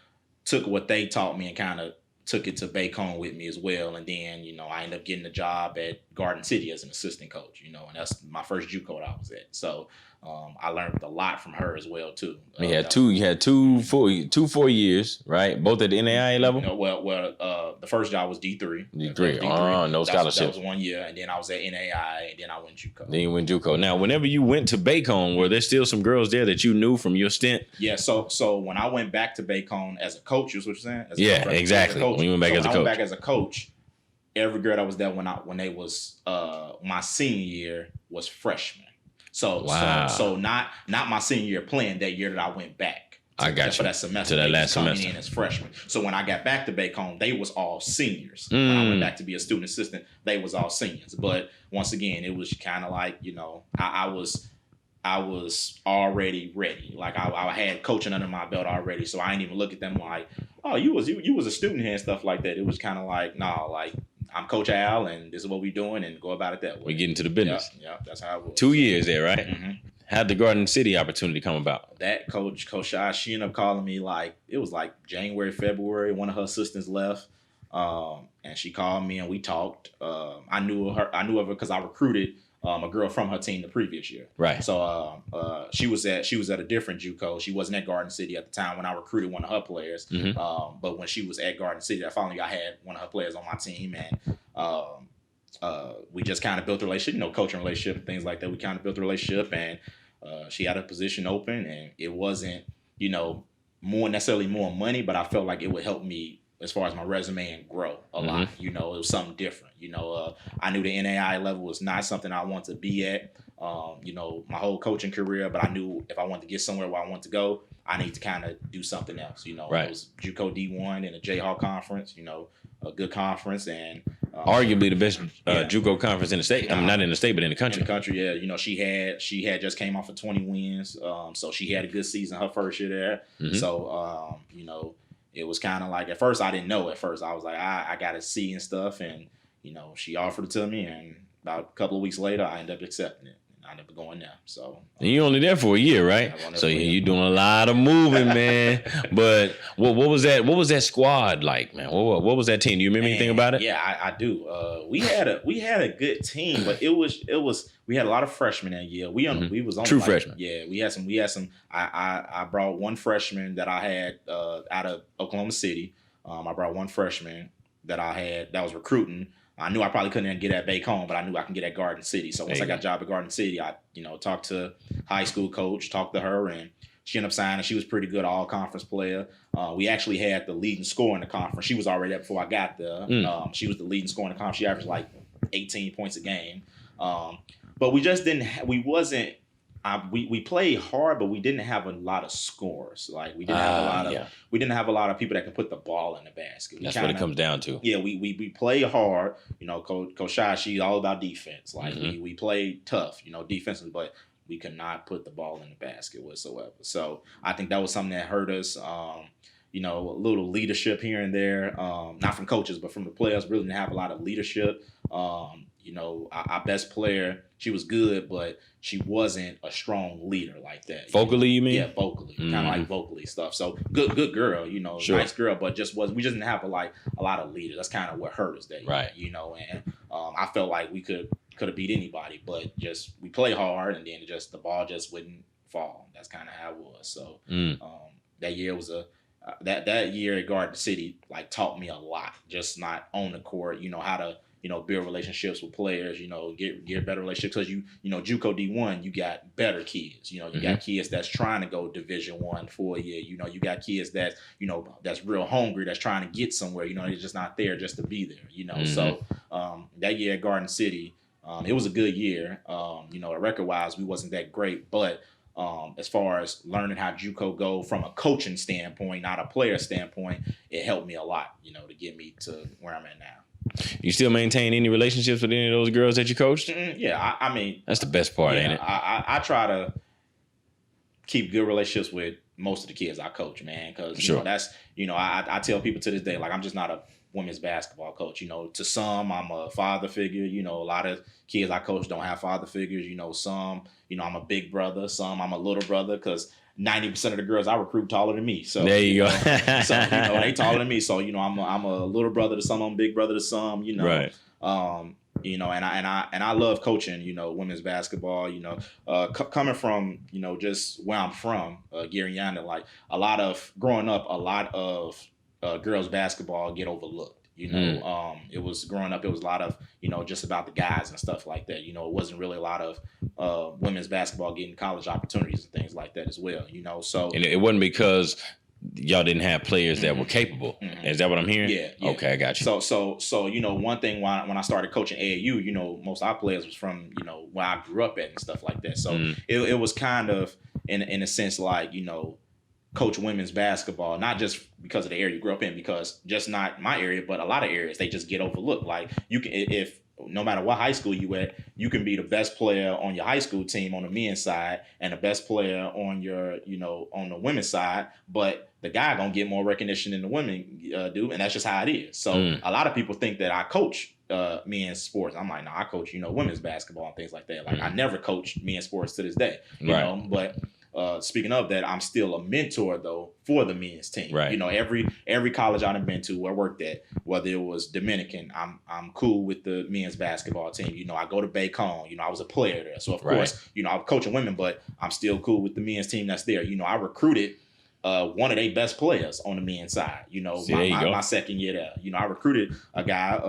took what they taught me and kind of took it to Bacone with me as well. And then, I ended up getting a job at Garden City as an assistant coach, and that's my first JUCO that I was at. So I learned a lot from her as well, too. You had two 4 years, right? Both at the NAIA level? The first job was D3. D3. No scholarship. That was 1 year. And then I was at NAIA, and then I went JUCO. Then you went JUCO. Now, whenever you went to Bacone, were there still some girls there that you knew from your stint? Yeah, so when I went back to Bacone as a coach, is what you're saying? Yeah, exactly. When you went back as a coach. I went back as a coach, every girl that was there when they was my senior year was freshman. So not my senior year playing that year that I went back. I got you. For that semester. To that last semester. Coming in as freshmen. So when I got back to Bacone, they was all seniors. When I went back to be a student assistant, they was all seniors. But once again, it was kind of like, I was already ready. Like I had coaching under my belt already. So I didn't even look at them like, oh, you was a student here and stuff like that. It was kind of like, no, like I'm Coach Al and this is what we doing and go about it that way. We get into the business. Yeah, that's how it was. 2 years there, right? Mm-hmm. How'd the Garden City opportunity come about? That Coach Shai, she ended up calling me it was like January, February. One of her assistants left, and she called me and we talked. I knew of her because I recruited a girl from her team the previous year. Right. So she was at a different JUCO. She wasn't at Garden City at the time when I recruited one of her players. But when she was at Garden City, that following year I had one of her players on my team, and we just kind of built a relationship, coaching relationship and things like that. We kind of built a relationship, and she had a position open, and it wasn't, more necessarily more money, but I felt like it would help me as far as my resume and grow a lot. It was something different. I knew the NAI level was not something I wanted to be at, my whole coaching career, but I knew if I wanted to get somewhere where I wanted to go, I need to kind of do something else. Right. It was JUCO D1 and the Jayhawk conference, a good conference, and arguably the best JUCO conference in the state. I mean, not in the state, but in the country. In the country, yeah. She had just came off of 20 wins, so she had a good season her first year there. So, it was kind of like, at first I didn't know. At first I was like, I got to see and stuff, and she offered it to me, and about a couple of weeks later I ended up accepting it. I ended up going there. So and you only there for a year, right? So you're doing a lot of moving, man. But what was that? What was that squad like, man? What was that team? Do you remember anything about it? Yeah, I do. We had a good team, but it was we had a lot of freshmen that year. We was on true freshmen. Yeah, we had some. I brought one freshman that I had out of Oklahoma City. I brought one freshman that I had that was recruiting. I knew I probably couldn't get at Bacone, but I knew I can get at Garden City. So once I got a job at Garden City, I, talked to high school coach, talked to her, and she ended up signing. She was pretty good, all-conference player. We actually had the leading scorer in the conference. She was already there before I got there. She was the leading scorer in the conference. She averaged like 18 points a game. But we just didn't – we played hard, but we didn't have a lot of scores. Like we didn't have a lot of people that can put the ball in the basket. That's what it comes down to. Yeah, we play hard. Coach Shai, she's all about defense. Like we played tough, defensively, but we could not put the ball in the basket whatsoever. So I think that was something that hurt us. A little leadership here and there, not from coaches, but from the players. Really didn't have a lot of leadership. Our best player, she was good, but she wasn't a strong leader like that. Vocally, you mean? Yeah, vocally, kind of like vocally stuff. So good girl, sure. Nice girl, but we just didn't have a lot of leaders. That's kind of what hurt us that year, right? And I felt like we could have beat anybody, but just we play hard, and then the ball just wouldn't fall. That's kind of how it was. So that year was that year at Garden City taught me a lot. Just not on the court, how to build relationships with players, get better relationships, because JUCO D1, you got better kids, you got kids that's trying to go Division I for a year, you got kids that, that's real hungry, that's trying to get somewhere, they're just not there just to be there, So that year at Garden City, it was a good year. Record wise, we wasn't that great, but as far as learning how JUCO go from a coaching standpoint, not a player standpoint, it helped me a lot, to get me to where I'm at now. You still maintain any relationships with any of those girls that you coached? Yeah, I mean, that's the best part, ain't it? I try to keep good relationships with most of the kids I coach, man, because that's I tell people to this day, I'm just not a women's basketball coach. To some, I'm a father figure. A lot of kids I coach don't have father figures. Some, I'm a big brother. Some, I'm a little brother, because 90% of the girls I recruit taller than me. So there you go. So they taller than me. So I'm a little brother to some, I'm a big brother to some. Right. And I love coaching. Women's basketball. Coming from just where I'm from, Gary Yanda. Growing up, a lot of girls basketball get overlooked. It was growing up. It was a lot of just about the guys and stuff like that. It wasn't really a lot of women's basketball getting college opportunities and things like that as well. So and it wasn't because y'all didn't have players that were capable. Is that what I'm hearing? Yeah. Okay, I got you. So one thing when I started coaching AAU, most of our players was from where I grew up at and stuff like that. So it was kind of in a sense coach women's basketball, not just because of the area you grew up in, because just not my area, but a lot of areas, they just get overlooked. You can, if no matter what high school you at, you can be the best player on your high school team on the men's side and the best player on your, on the women's side, but the guy gonna get more recognition than the women do, and that's just how it is. So a lot of people think that I coach men's sports. I'm like, no, I coach, women's basketball and things like that. Like I never coached men's sports to this day, you know, but speaking of that, I'm still a mentor though for the men's team. Right. You know, every college I've been to, I worked at, whether it was Dominican, I'm cool with the men's basketball team. You know, I go to Bacone. You know, I was a player there, so of course, I'm coaching women, but I'm still cool with the men's team that's there. You know, I recruited one of their best players on the men's side. You know, my second year there. You know, I recruited a guy.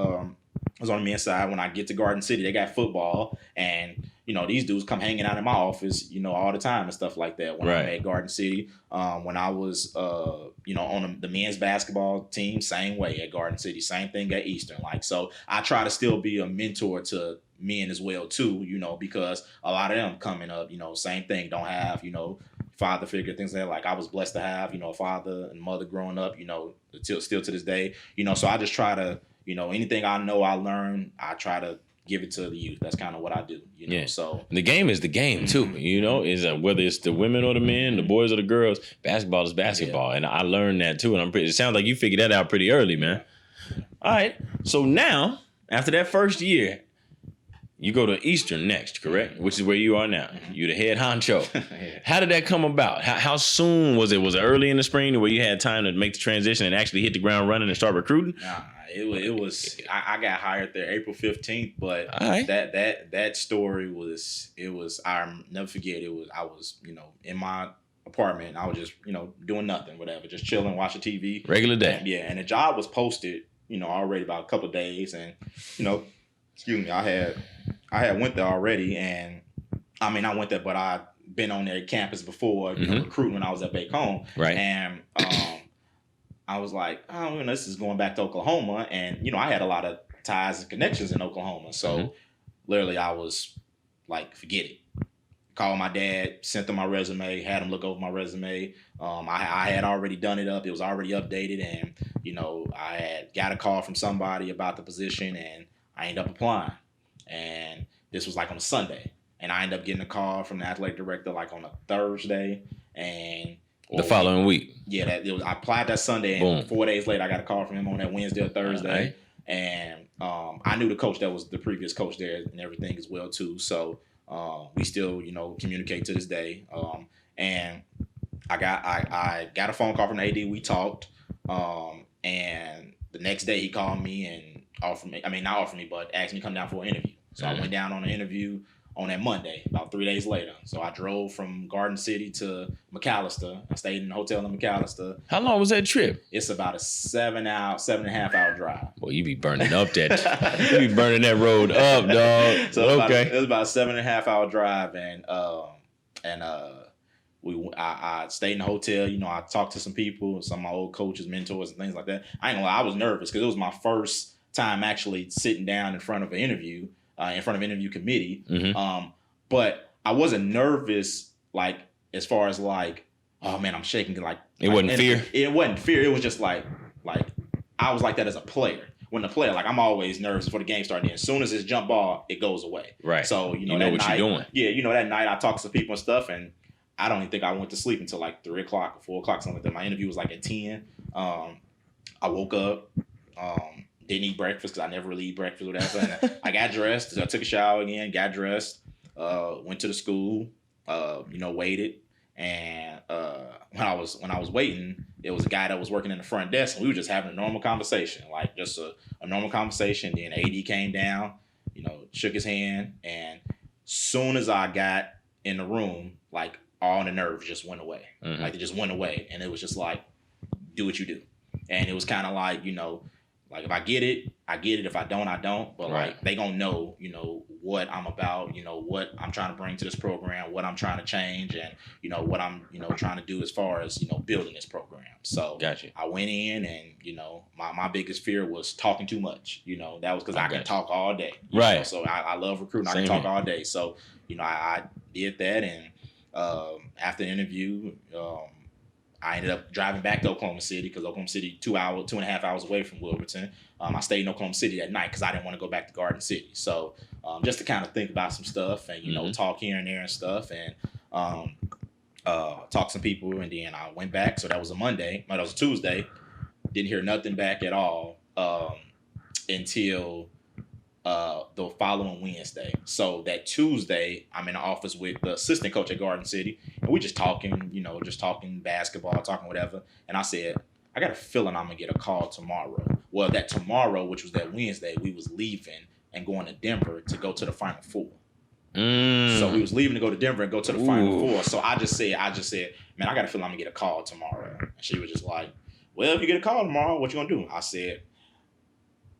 Was on the men's side. When I get to Garden City, they got football, and these dudes come hanging out in my office, all the time and stuff like that. When I'm at Garden City, when I was, on the men's basketball team, same way at Garden City, same thing at Eastern. Like, so I try to still be a mentor to men as well too, because a lot of them coming up, same thing, don't have, father figure, things like that. Like I was blessed to have, a father and mother growing up, still to this day, so I just try to, anything I know I learned, I try to give it to the youth. That's kind of what I do, So the game is the game too, is whether it's the women or the men, the boys or the girls, basketball is basketball. And I learned that too. And it sounds like you figured that out pretty early, man. All right. So now, after that first year, you go to Eastern next, correct? Which is where you are now. You're the head honcho. How did that come about? How soon was it? Was it early in the spring where you had time to make the transition and actually hit the ground running and start recruiting? Nah, it was. I got hired there April 15th, but that story was. I'll never forget. I was in my apartment. I was just doing nothing, whatever, just chilling, watching TV. Regular day. And the job was posted already about a couple of days, and excuse me, I had went there already, and I went there, but I'd been on their campus before, recruiting when I was at Bacone. Right. And I was like, oh, this is going back to Oklahoma, and I had a lot of ties and connections in Oklahoma, so literally I was like, forget it. Called my dad, sent him my resume, had him look over my resume. I had already done it up; it was already updated, and I had got a call from somebody about the position, and I ended up applying. And this was like on a Sunday. And I ended up getting a call from the athletic director like on a Thursday. And the following week. Yeah, I applied that Sunday, and 4 days later I got a call from him on that Wednesday or Thursday. Right. And I knew the coach that was the previous coach there and everything as well too. So we still, communicate to this day. And I got a phone call from the AD. We talked. And the next day he called me and asked me to come down for an interview. So I went down on an interview on that Monday, about 3 days later. So I drove from Garden City to McAllister. I stayed in a hotel in McAllister. How long was that trip? It's about a 7.5 hour drive. Boy, you be burning up that. You be burning that road up, dog. So it was about a 7.5 hour drive, and I stayed in the hotel. I talked to some people, some of my old coaches, mentors, and things like that. I ain't gonna lie, I was nervous because it was my first time actually sitting down in front of an interview, in front of an interview committee. But I wasn't nervous, like, as far as like, oh man, I'm shaking. Like, it wasn't fear. It wasn't fear. It was just like I was like that as a player. When the player, like, I'm always nervous before the game starts. As soon as it's jump ball, it goes away. Right. So you know what you're doing. Yeah, that night I talked to people and stuff, and I don't even think I went to sleep until like 3 o'clock or 4 o'clock, something like that. My interview was like at 10. I woke up. Didn't eat breakfast because I never really eat breakfast or whatever. And I got dressed. I took a shower again, got dressed, went to the school, waited. And when I was waiting, there was a guy that was working in the front desk, and we were just having a normal conversation, like just a normal conversation. Then AD came down, shook his hand, and soon as I got in the room, like all the nerves just went away. Like they just went away, and it was just like, do what you do. And it was kind of like, like if I get it, I get it. If I don't, I don't. But like they gonna know, what I'm about, what I'm trying to bring to this program, what I'm trying to change, and what I'm trying to do as far as building this program. So gotcha. I went in, and my biggest fear was talking too much. That was because I can talk all day. Right. So I love recruiting. Same I can talk all day. So I did that, and after the interview, I ended up driving back to Oklahoma City because Oklahoma City 2.5 hours away from Wilburton. I stayed in Oklahoma City that night because I didn't want to go back to Garden City. So just to kind of think about some stuff and talk here and there and stuff, and talk to some people, and then I went back. So that was a Monday. That was a Tuesday. Didn't hear nothing back at all until the following Wednesday. So that Tuesday, I'm in the office with the assistant coach at Garden City, and we just talking, just talking basketball, talking whatever. And I said, I got a feeling I'm gonna get a call tomorrow. Well, that tomorrow, which was that Wednesday, we was leaving and going to Denver to go to the Final Four. So we was leaving to go to Denver and go to the Final Four. So I just said, man, I got a feeling I'm gonna get a call tomorrow. And she was just like, well, if you get a call tomorrow, what you gonna do? I said,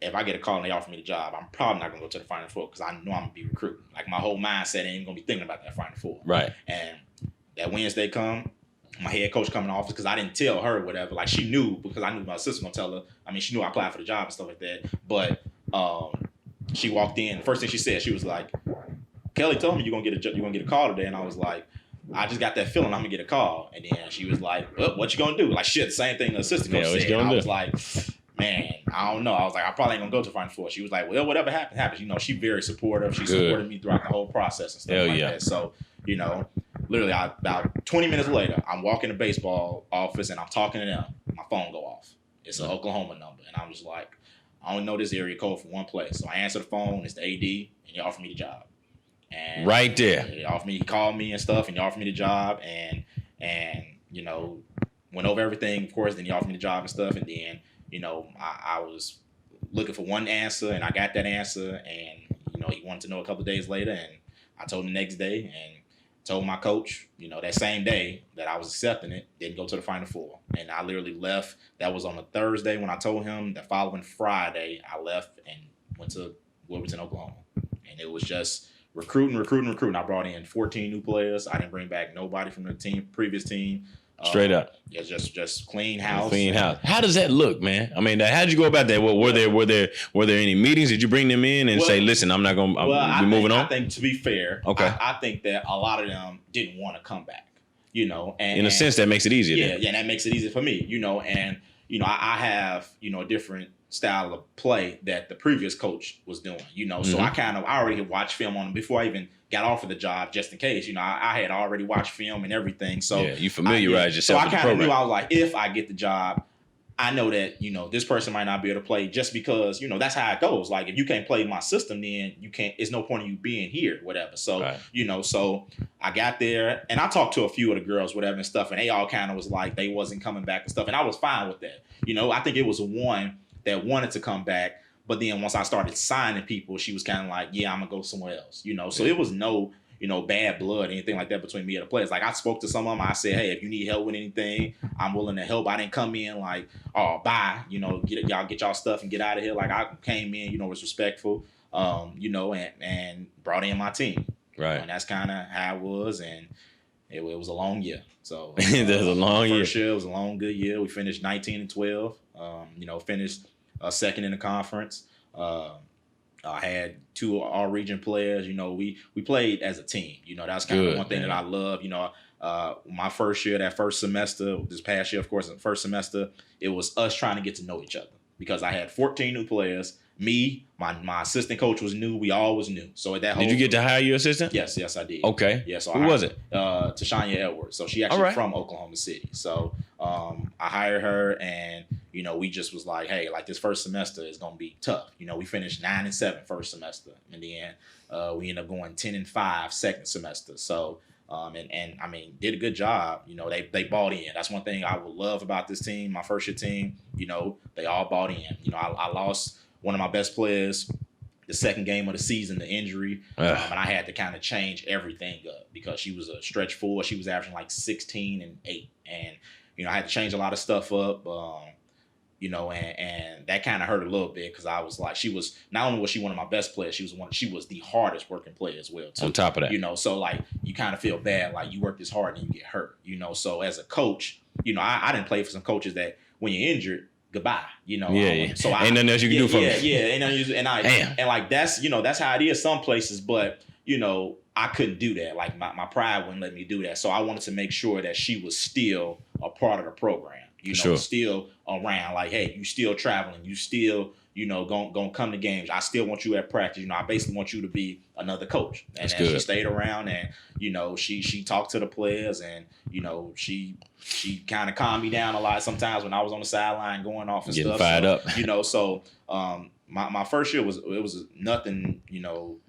if I get a call and they offer me the job, I'm probably not gonna go to the Final Four because I know I'm gonna be recruiting. Like my whole mindset ain't even gonna be thinking about that Final Four. Right. And that Wednesday come, my head coach come in the office because I didn't tell her whatever. Like she knew because I knew my sister gonna tell her. I mean, she knew I applied for the job and stuff like that. But she walked in. The first thing she said, she was like, "Kelly told me you're gonna get a call today," and I was like, "I just got that feeling I'm gonna get a call." And then she was like, well, "What you gonna do?" Like shit, the same thing the assistant coach said. And I was like, "Man, I don't know." I was like, "I probably ain't gonna go to Final Four." She was like, "Well, whatever happens." She's very supportive. She supported me throughout the whole process and stuff that. So, literally about 20 minutes later, I'm walking the baseball office and I'm talking to them. My phone go off. It's an Oklahoma number, and I'm just like, I only know this area code from one place. So I answer the phone. It's the AD, and he offered me the job. And right there, he called me and stuff, and he offered me the job, and went over everything, of course. Then he offered me the job and stuff, and then I was looking for one answer, and I got that answer, and he wanted to know a couple of days later, and I told him the next day, and told my coach, that same day that I was accepting it, didn't go to the Final Four. And I literally left. That was on a Thursday when I told him. The following Friday, I left and went to Wilmington, Oklahoma. And it was just recruiting. I brought in 14 new players. I didn't bring back nobody from the previous team. Straight up. Yeah, just clean house. Clean house. How does that look, man? I mean, how did you go about that? Were there any meetings? Did you bring them in and say, "Listen, I'm not going to be moving on"? I think to be fair, okay. I think that a lot of them didn't want to come back. And in a sense, that makes it easier. Yeah, that makes it easier for me. And I have a different style of play that the previous coach was doing. So I already had watched film on him before I even got offered the job, just in case. I had already watched film and everything. So you familiarize yourself with the program. So I kind of knew, I was like, if I get the job, I know that this person might not be able to play just because that's how it goes. Like if you can't play my system, then you can't. It's no point in you being here, whatever. So right. So I got there and I talked to a few of the girls, whatever and stuff, and they all kind of was like they wasn't coming back and stuff, and I was fine with that. I think it was one that wanted to come back. But then once I started signing people, she was kind of like, yeah, I'm going to go somewhere else, So it was no, bad blood, anything like that between me and the players. Like I spoke to some of them. I said, hey, if you need help with anything, I'm willing to help. I didn't come in like, oh, bye, get y'all stuff and get out of here. Like I came in, was respectful, and brought in my team. Right. And that's kind of how it was. And it was a long year. So it was a long year. First year, it was a long, good year. We finished 19-12, finished second in the conference. I had 2 all-region players. We played as a team. That's kind of one thing that I love. My first year, that first semester, this past year, of course, the first semester, it was us trying to get to know each other because I had 14 new players. Me, my assistant coach was new. We all was new. So at that did you get to hire your assistant? Yes, I did. Okay. Yeah. So who was it? Tashanya Edwards. So she actually from Oklahoma City. So I hired her, and we just was like, hey, like this first semester is gonna be tough. We finished 9-7 first semester, and then we ended up going 10-5 second semester. So and I mean, did a good job. They bought in. That's one thing I would love about this team, my first year team. They all bought in. I lost one of my best players the second game of the season, the injury, and I had to kind of change everything up because she was a stretch 4. She was averaging like 16 and 8, and I had to change a lot of stuff up. And that kind of hurt a little bit because I was like, she was not only was she one of my best players, she was the hardest working player as well too. On top of that, so like you kind of feel bad, like you work this hard and you get hurt. So as a coach, I didn't play for some coaches that when you're injured, goodbye. So ain't nothing else you can do for me. And like that's how it is some places, but I couldn't do that. Like my pride wouldn't let me do that. So I wanted to make sure that she was still a part of the program. Still around. Like, hey, you still traveling. You still, gonna come to games. I still want you at practice. I basically want you to be another coach. And then she stayed around, and she talked to the players, and she kind of calmed me down a lot sometimes when I was on the sideline going off and getting stuff. Fired up. So my first year was nothing.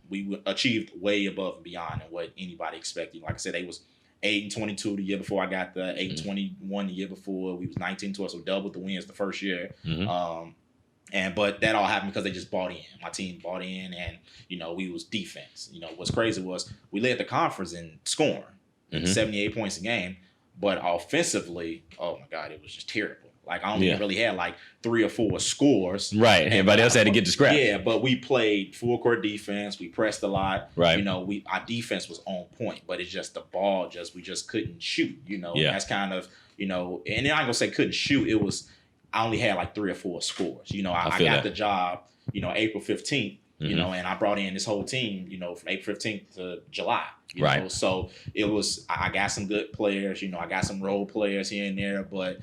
We achieved way above and beyond than what anybody expected. Like I said, they was 8-22 the year before I got there, 8-21 the year before. We was 19-12, so doubled the wins the first year. But that all happened because they just bought in. My team bought in, and we was defense. What's crazy was we led the conference in scoring, 78 points a game, but offensively, oh my God, it was just terrible. Like I only really had like 3 or 4 scores. Right. Everybody else had to get the scraps. Yeah, but we played full court defense. We pressed a lot. Right. Our defense was on point, but it's just the ball we just couldn't shoot. And that's kind of and then I ain't gonna say couldn't shoot. It was I only had like 3 or 4 scores. I got the job. April 15th. And I brought in this whole team. From April 15th to July. Right. So it was. I got some good players. I got some role players here and there, but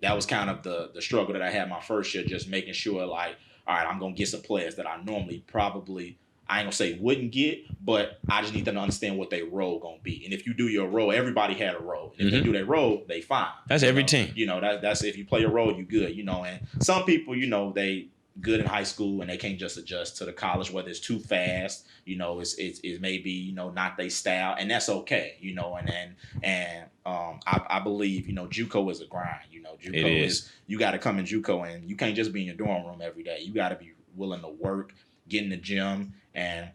that was kind of the struggle that I had my first year, just making sure like, all right, I'm gonna get some players that I normally probably I ain't gonna say wouldn't get, but I just need them to understand what their role gonna be. And if you do your role, everybody had a role. And if they do their role, they fine. That's every team. That's if you play a role, you good. And some people, they good in high school and they can't just adjust to the college, whether it's too fast, it's maybe, not their style, and that's okay, I believe, JUCO is a grind, JUCO is you got to come in JUCO and you can't just be in your dorm room every day. You got to be willing to work, get in the gym, and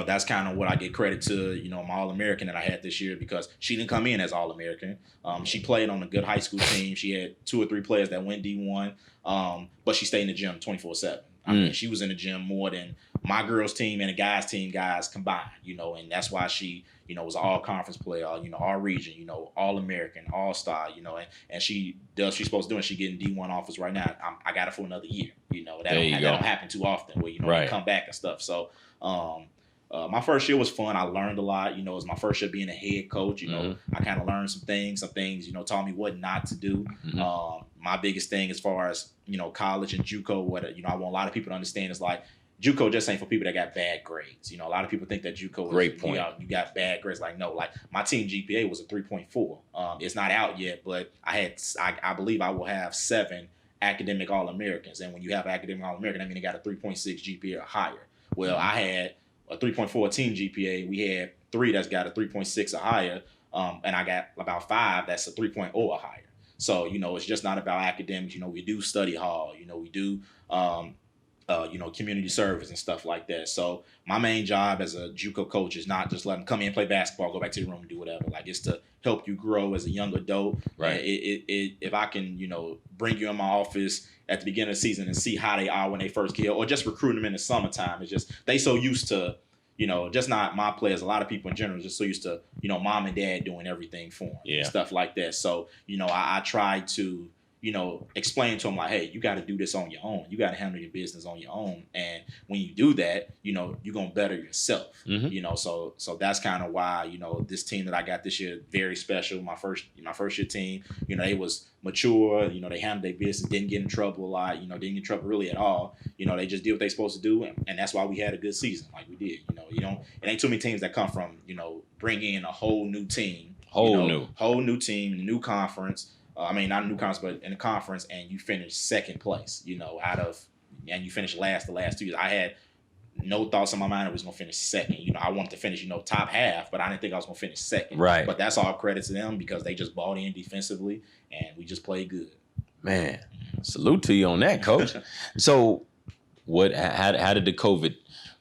that's kind of what I get credit to, my All-American that I had this year, because she didn't come in as All-American. She played on a good high school team. She had 2 or 3 players that went D1, but she stayed in the gym 24/7. I mean, she was in the gym more than my girls' team and the guys' team combined, and that's why she, was an all-conference player, all region, All-American, All-Star, and she does what she's supposed to do, and she getting D1 offers right now. I got it for another year, that don't happen too often where, they come back and stuff. So, my first year was fun. I learned a lot. It was my first year being a head coach. I kind of learned some things. Taught me what not to do. My biggest thing as far as, college and JUCO, what, I want a lot of people to understand is like, JUCO just ain't for people that got bad grades. A lot of people think that JUCO Great point. You got bad grades. Like, no, like my team GPA was a 3.4. It's not out yet, but I believe I will have 7 academic All-Americans. And when you have academic All-American, I mean, they got a 3.6 GPA or higher. Well, I had a 3.4 team GPA. We had 3 that's got a 3.6 or higher. And I got about 5 that's a 3.0 or higher. So, it's just not about academics. We do study hall. We do, community service and stuff like that. So my main job as a JUCO coach is not just let them come in, play basketball, go back to the room and do whatever. Like, it's to help you grow as a young adult. Right. If I can, bring you in my office at the beginning of the season and see how they are when they first get here, or just recruit them in the summertime. It's just, they so used to, just not my players, a lot of people in general just so used to, mom and dad doing everything for them, and stuff like that. So, I try to, explain to them like, hey, you got to do this on your own. You got to handle your business on your own. And when you do that, you're going to better yourself, so that's kind of why, this team that I got this year, very special. My first year team, they was mature, they handled their business, didn't get in trouble a lot, didn't get in trouble really at all. They just did what they supposed to do. And that's why we had a good season like we did. It ain't too many teams that come from, bringing in a whole new team, whole new team, new conference. Not a new conference, but in a conference, and you finish second place, and you finish last the last 2 years. I had no thoughts in my mind I was going to finish second. I wanted to finish, top half, but I didn't think I was going to finish second. Right. But that's all credit to them because they just bought in defensively, and we just played good. Man, salute to you on that, Coach. So, how did the COVID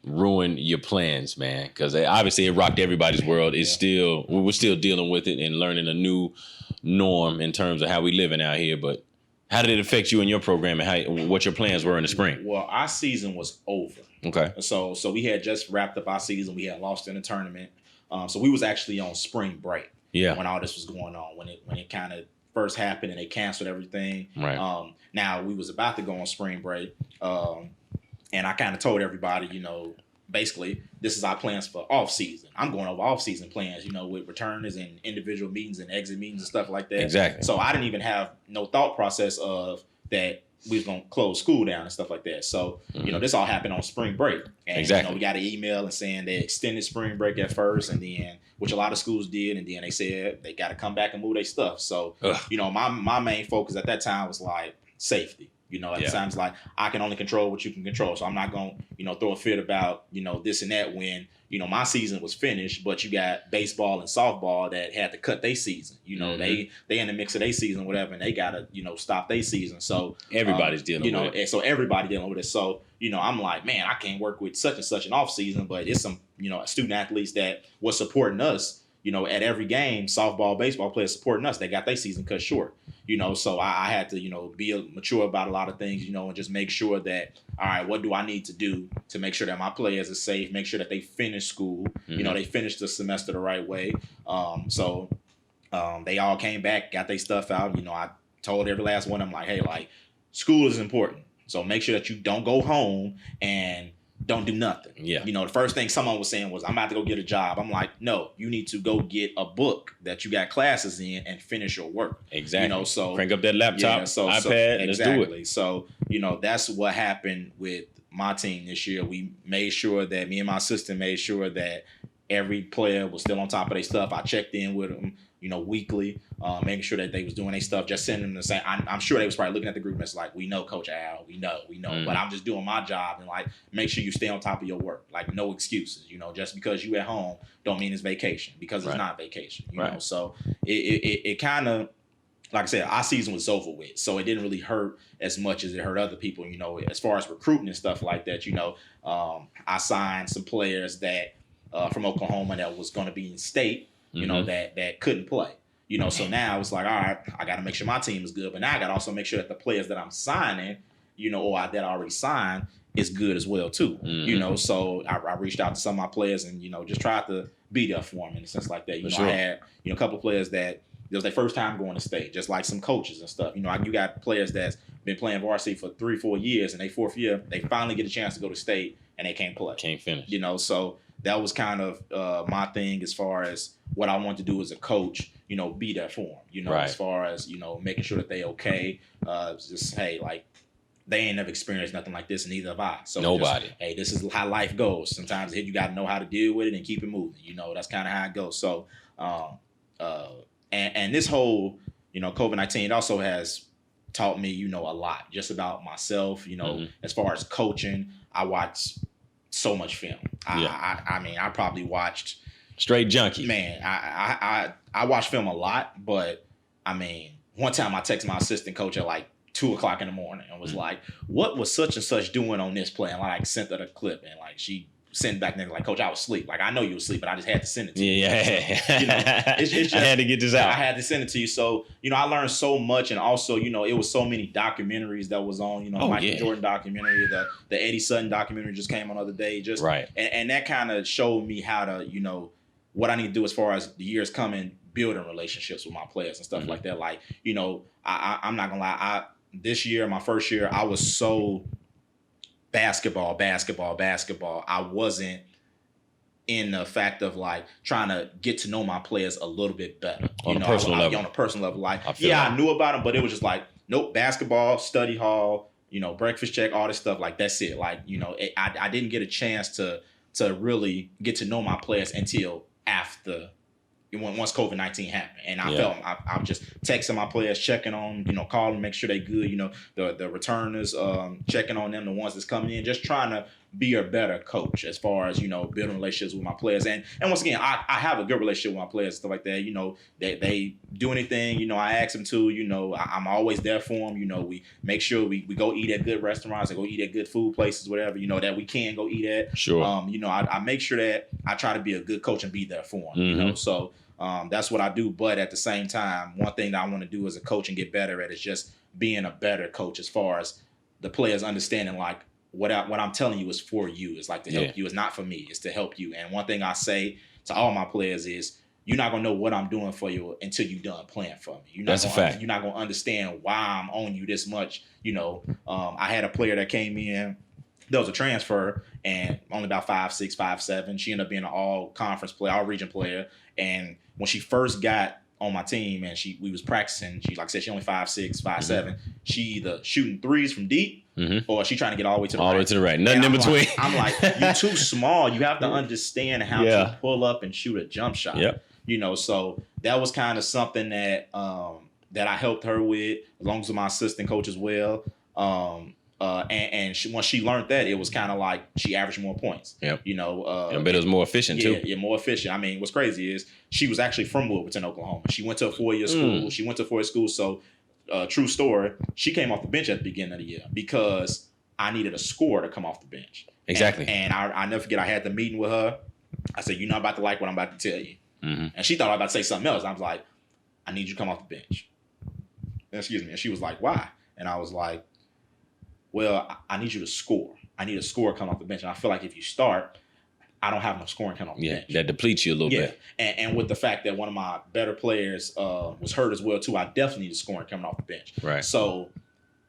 ruin your plans, man? Because obviously it rocked everybody's world. We're still dealing with it and learning a new norm in terms of how we living out here. But how did it affect you and your program, and what your plans were in the spring? Well, our season was over. Okay. So we had just wrapped up our season. We had lost in the tournament. So we was actually on spring break. Yeah. When all this was going on, when it kind of first happened and they canceled everything. Right. Now we was about to go on spring break. And I kind of told everybody, basically, this is our plans for off season. I'm going over off season plans, with returners and individual meetings and exit meetings and stuff like that. Exactly. So I didn't even have no thought process of that we was going to close school down and stuff like that. So, this all happened on spring break. And, exactly. We got an email and saying they extended spring break at first, and then, which a lot of schools did, and then they said they got to come back and move their stuff. So, my main focus at that time was like safety. You know, at times like I can only control what you can control. So I'm not going to, you know, throw a fit about, you know, this and that when, you know, my season was finished, but you got baseball and softball that had to cut their season. You know, they in the mix of their season, whatever, and they got to, you know, stop their season. So everybody's dealing with it. And so everybody dealing with it. So, you know, I'm like, man, I can't work with such and such an off season, but it's some, you know, student athletes that was supporting us. You know, at every game, softball, baseball players supporting us. They got their season cut short. You know, so I had to, you know, be mature about a lot of things, you know, and just make sure that, all right, what do I need to do to make sure that my players are safe, make sure that they finish school, you know, they finish the semester the right way. So they all came back, got their stuff out. You know, I told every last one of them, like, hey, like, school is important. So make sure that you don't go home and don't do nothing. Yeah. You know, the first thing someone was saying was, I'm about to go get a job. I'm like, no, you need to go get a book that you got classes in and finish your work. Exactly. You know, so crank up that laptop, iPad, and let's do it. So, you know, that's what happened with my team this year. We made sure that me and my assistant made sure that every player was still on top of their stuff. I checked in with them, you know, weekly, making sure that they was doing their stuff, just sending them the same. I'm sure they was probably looking at the group and it's like, we know Coach Al, we know, but I'm just doing my job and like, make sure you stay on top of your work. Like no excuses, you know, just because you at home don't mean it's vacation because it's not vacation, you know? So it kind of, like I said, our season was over with. So it didn't really hurt as much as it hurt other people, you know, as far as recruiting and stuff like that, you know, I signed some players that from Oklahoma that was going to be in state, you know, that couldn't play. You know, so now it's like, all right, I got to make sure my team is good, but now I got to also make sure that the players that I'm signing, you know, or that I already signed is good as well too. You know, so I reached out to some of my players and, you know, just tried to be there for them in a sense like that. You know, I had, you know, a couple of players that it was their first time going to state, just like some coaches and stuff. You know, you got players that's been playing varsity for 3-4 years, and they 4th year, they finally get a chance to go to state and they can't play. Can't finish. You know, so that was kind of my thing as far as what I want to do as a coach, you know, be there for them, you know, as far as, you know, making sure that they okay. Just, hey, like, they ain't never experienced nothing like this, and neither have I. So nobody. Just, hey, this is how life goes. Sometimes you got to know how to deal with it and keep it moving. You know, that's kind of how it goes. So, and this whole, you know, COVID-19, it also has taught me, you know, a lot just about myself, you know, as far as coaching. I watched so much film. I mean, I probably watched straight junkie. Man, I watch film a lot, but I mean, one time I texted my assistant coach at like 2:00 in the morning and was like, what was such and such doing on this play? And like sent her the clip and like she sent back then like, Coach, I was asleep. Like I know you were asleep, but I just had to send it to you. Yeah. So, you know, it's just, I had to get this out. I had to send it to you. So, you know, I learned so much, and also, you know, it was so many documentaries that was on, you know, Michael Jordan documentary, the Eddie Sutton documentary just came on the other day. Just and that kind of showed me how to, you know, what I need to do as far as the years coming, building relationships with my players and stuff like that. Like, you know, I'm not gonna lie, this year, my first year, I was so basketball. I wasn't in the fact of like trying to get to know my players a little bit better. On a personal level. On a personal level. Like, I knew about them, but it was just like, nope, basketball, study hall, you know, breakfast check, all this stuff. Like, that's it. Like, you know, I didn't get a chance to really get to know my players until after, once COVID-19 happened. And I felt I'm just texting my players, checking on, you know, calling, make sure they good, you know, the returners, checking on them, the ones that's coming in, just trying to be a better coach as far as, you know, building relationships with my players. And once again, I have a good relationship with my players, stuff like that. You know, they do anything, you know, I ask them to, you know, I'm always there for them. You know, we make sure we go eat at good restaurants and go eat at good food places, whatever, you know, that we can go eat at. Sure. You know, I make sure that I try to be a good coach and be there for them, you know, so that's what I do. But at the same time, one thing that I want to do as a coach and get better at is just being a better coach as far as the players understanding, like, what I'm telling you is for you. It's like to help you. It's not for me. It's to help you. And one thing I say to all my players is, you're not going to know what I'm doing for you until you're done playing for me. That's a fact. You're not going to understand why I'm on you this much. You know, I had a player that came in. There was a transfer, and only about 5'6", 5'7". She ended up being an all-conference player, all-region player. And when she first got on my team and we was practicing, she, like I said, she only 5'6", 5'7". She either shooting threes from deep or she trying to get all the way to the right. All the way to the right. Nothing in between. I'm like, you're too small. You have to understand how to pull up and shoot a jump shot. Yep. You know, so that was kind of something that that I helped her with, as long as my assistant coach as well. Once she learned that, it was kind of like she averaged more points. Yep. You know, and I bet it was more efficient too. Yeah, more efficient. I mean, what's crazy is she was actually from Wilmington, Oklahoma. She went to a 4-year school. So, true story. She came off the bench at the beginning of the year because I needed a scorer to come off the bench. Exactly. And I never forget. I had the meeting with her. I said, "You're not about to like what I'm about to tell you." And she thought I was about to say something else. I was like, "I need you to come off the bench." Excuse me. And she was like, "Why?" And I was like, "Well, I need you to score. I need a scorer come off the bench. And I feel like if you start, I don't have no scoring coming off the bench." That depletes you a little bit. And with the fact that one of my better players was hurt as well, too, I definitely need a scoring coming off the bench. Right. So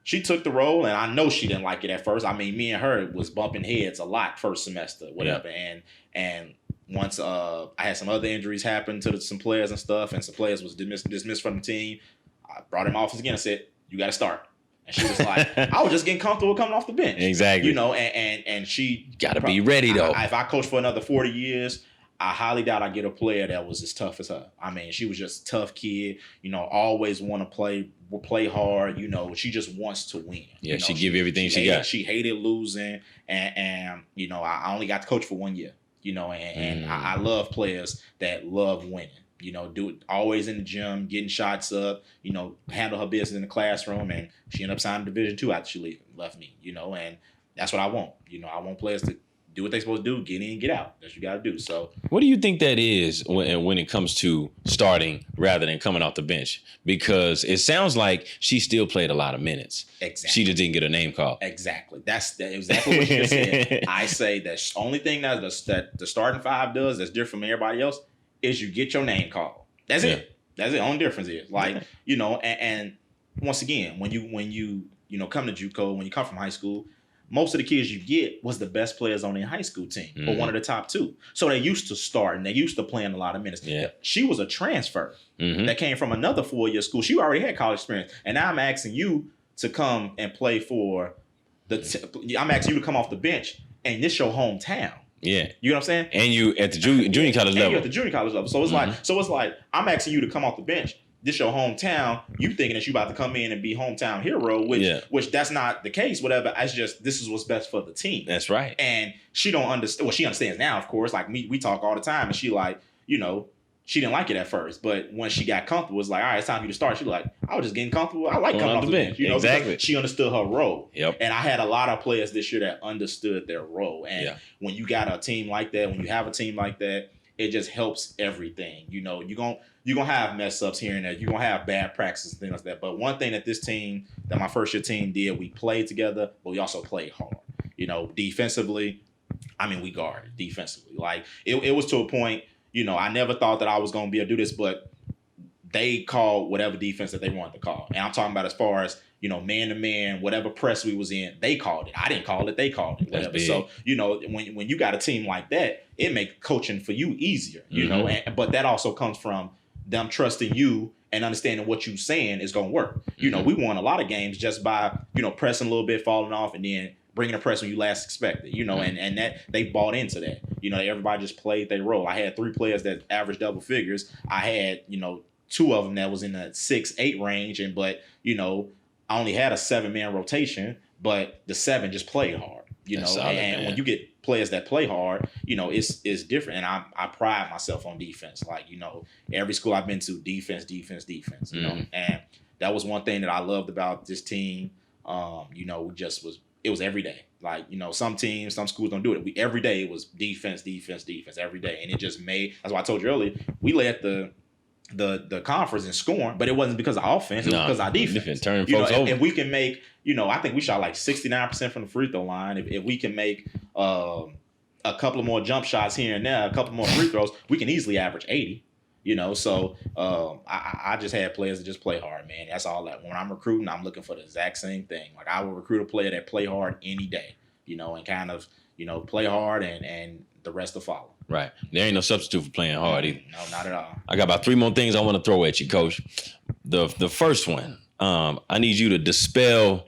she took the role, and I know she didn't like it at first. I mean, me and her was bumping heads a lot first semester, whatever. Yeah. And once I had some other injuries happen to some players and stuff, and some players was dismissed from the team, I brought him off again and said, "You got to start." And she was like, "I was just getting comfortable coming off the bench." Exactly. You know, and she got to be ready though. If I coach for another 40 years, I highly doubt I get a player that was as tough as her. I mean, she was just a tough kid. You know, always want to play hard. You know, she just wants to win. Yeah, you know, she give everything she got. She hated losing, and you know, I only got to coach for 1 year. You know, and I love players that love winning. You know, do it always in the gym, getting shots up, you know, handle her business in the classroom. And she ended up signing Division II after she left me, you know, and that's what I want. You know, I want players to do what they're supposed to do, get in, get out. That's what you got to do. So what do you think that is when it comes to starting rather than coming off the bench? Because it sounds like she still played a lot of minutes. Exactly. She just didn't get a name call. Exactly. That's exactly what you just said. I say that the only thing that the starting five does that's different from everybody else is you get your name called. That's it. That's the only difference is. Like, you know, and once again, when you come to JUCO, when you come from high school, most of the kids you get was the best players on their high school team or one of the top two. So they used to start and they used to playing a lot of minutes. Yeah. She was a transfer that came from another 4-year school. She already had college experience. And now I'm asking you to come and play for I'm asking you to come off the bench and this your hometown. Yeah. You know what I'm saying? And you at the junior college level. You at the junior college level. So it's like I'm asking you to come off the bench. This your hometown. You thinking that you about to come in and be hometown hero, which that's not the case. Whatever. It's just this is what's best for the team. That's right. And she don't understand. Well, she understands now, of course. Like we talk all the time, and she like, you know, she didn't like it at first, but when she got comfortable, it's like, all right, it's time for you to start. She was like, I was just getting comfortable. I like coming off the bench. You know, exactly. She understood her role. Yep. And I had a lot of players this year that understood their role. And when you got a team like that, when you have a team like that, it just helps everything. You know, you're gonna have mess ups here and there. You're gonna have bad practices and things like that. But one thing that my first year team did, we played together, but we also played hard. You know, defensively, I mean, we guarded defensively. Like it was to a point. You know, I never thought that I was going to be able to do this, but they called whatever defense that they wanted to call. And I'm talking about as far as, you know, man-to-man, whatever press we was in, they called it. I didn't call it. They called it. Whatever. So, you know, when you got a team like that, it makes coaching for you easier, you know. But that also comes from them trusting you and understanding what you're saying is going to work. You know, we won a lot of games just by, you know, pressing a little bit, falling off, and then bringing a press when you last expected, you know, and that they bought into that. You know, everybody just played their role. I had 3 players that averaged double figures. I had, you know, 2 of them that was in the 6-8 range, but you know, I only had a 7-man rotation, but the 7 just played hard. You know, solid, and when you get players that play hard, you know, it's different. And I pride myself on defense. Like, you know, every school I've been to, defense. You know, and that was one thing that I loved about this team. You know, it was every day. Like, you know, some schools don't do it. Every day it was defense every day. And it just that's why I told you earlier, we led the conference in scoring, but it wasn't because of offense, it was because of our defense. Turn folks over. If we can make, you know, I think we shot like 69% from the free throw line. If we can make a couple of more jump shots here and there, a couple more free throws, we can easily average 80. You know, so I just had players that just play hard, man. That's all that. When I'm recruiting, I'm looking for the exact same thing. Like, I will recruit a player that play hard any day, you know, and kind of, you know, play hard and the rest will follow. Right. There ain't no substitute for playing hard either. No, not at all. I got about 3 more things I want to throw at you, Coach. The first one, I need you to dispel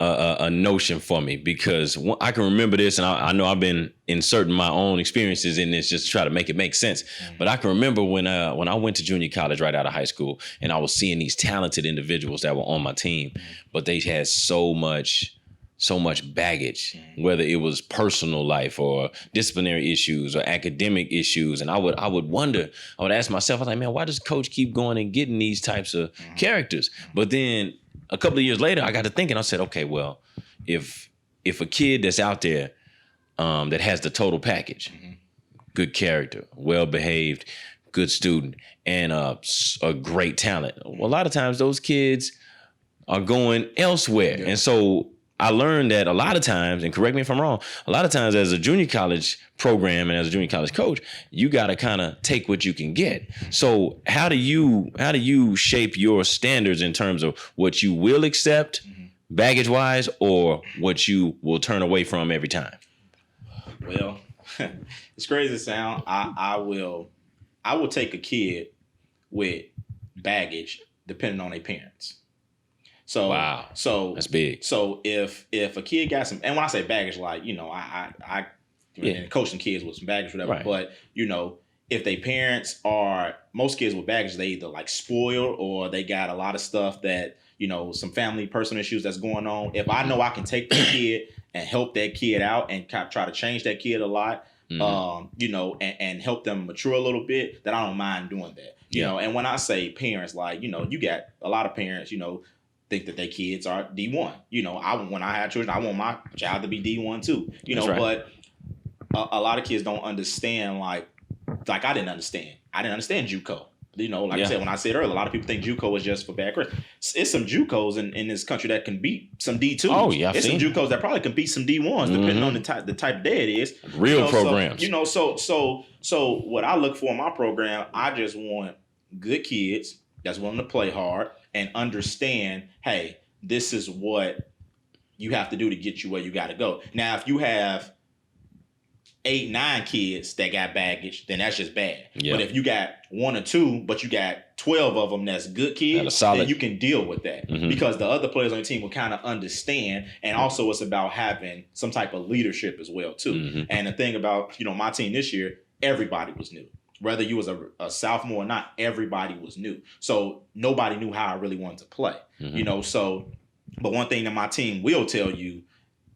a notion for me, because I can remember this, and I know I've been inserting my own experiences in this just to try to make it make sense. But I can remember when I went to junior college right out of high school, and I was seeing these talented individuals that were on my team, but they had so much baggage, whether it was personal life or disciplinary issues or academic issues. And I would ask myself, I was like, man, why does coach keep going and getting these types of characters? But then a couple of years later, I got to thinking, I said, okay, well, if a kid that's out there that has the total package, good character, well-behaved, good student, and a great talent, well, a lot of times those kids are going elsewhere. Yeah. And so I learned that a lot of times, and correct me if I'm wrong, a lot of times as a junior college program and as a junior college coach, you got to kind of take what you can get. So how do you shape your standards in terms of what you will accept baggage wise, or what you will turn away from every time? Well, it's crazy to sound. I will take a kid with baggage depending on their parents. So wow. So that's big. So if a kid got some, and when I say baggage, like, you know, I and coaching kids with some baggage, whatever. Right. But you know, if they parents are, most kids with baggage, they either like spoiled or they got a lot of stuff that, you know, some family personal issues that's going on. If I know I can take the kid and help that kid out and try to change that kid a lot, you know, and help them mature a little bit, then I don't mind doing that. You know, and when I say parents, like, you know, you got a lot of parents, you know, think that their kids are D1. You know, when I have children, I want my child to be D1 too. You know, right. But a lot of kids don't understand, like I didn't understand. I didn't understand JUCO. You know, like I said, when I said earlier, a lot of people think JUCO is just for bad grades. It's some JUCOs in this country that can beat some D2s. Oh, yeah. It's some JUCOs that probably can beat some D1s, depending on the type of day it is. Real programs. So, you know, so what I look for in my program, I just want good kids that's willing to play hard and understand, hey, this is what you have to do to get you where you got to go. Now, if you have 8, 9 kids that got baggage, then that's just bad. Yep. But if you got 1 or 2, but you got 12 of them that's good kids, then you can deal with that because the other players on your team will kind of understand. And also it's about having some type of leadership as well, too. And the thing about, you know, my team this year, everybody was new. Whether you was a sophomore or not, everybody was new. So nobody knew how I really wanted to play, you know. So, but one thing that my team will tell you,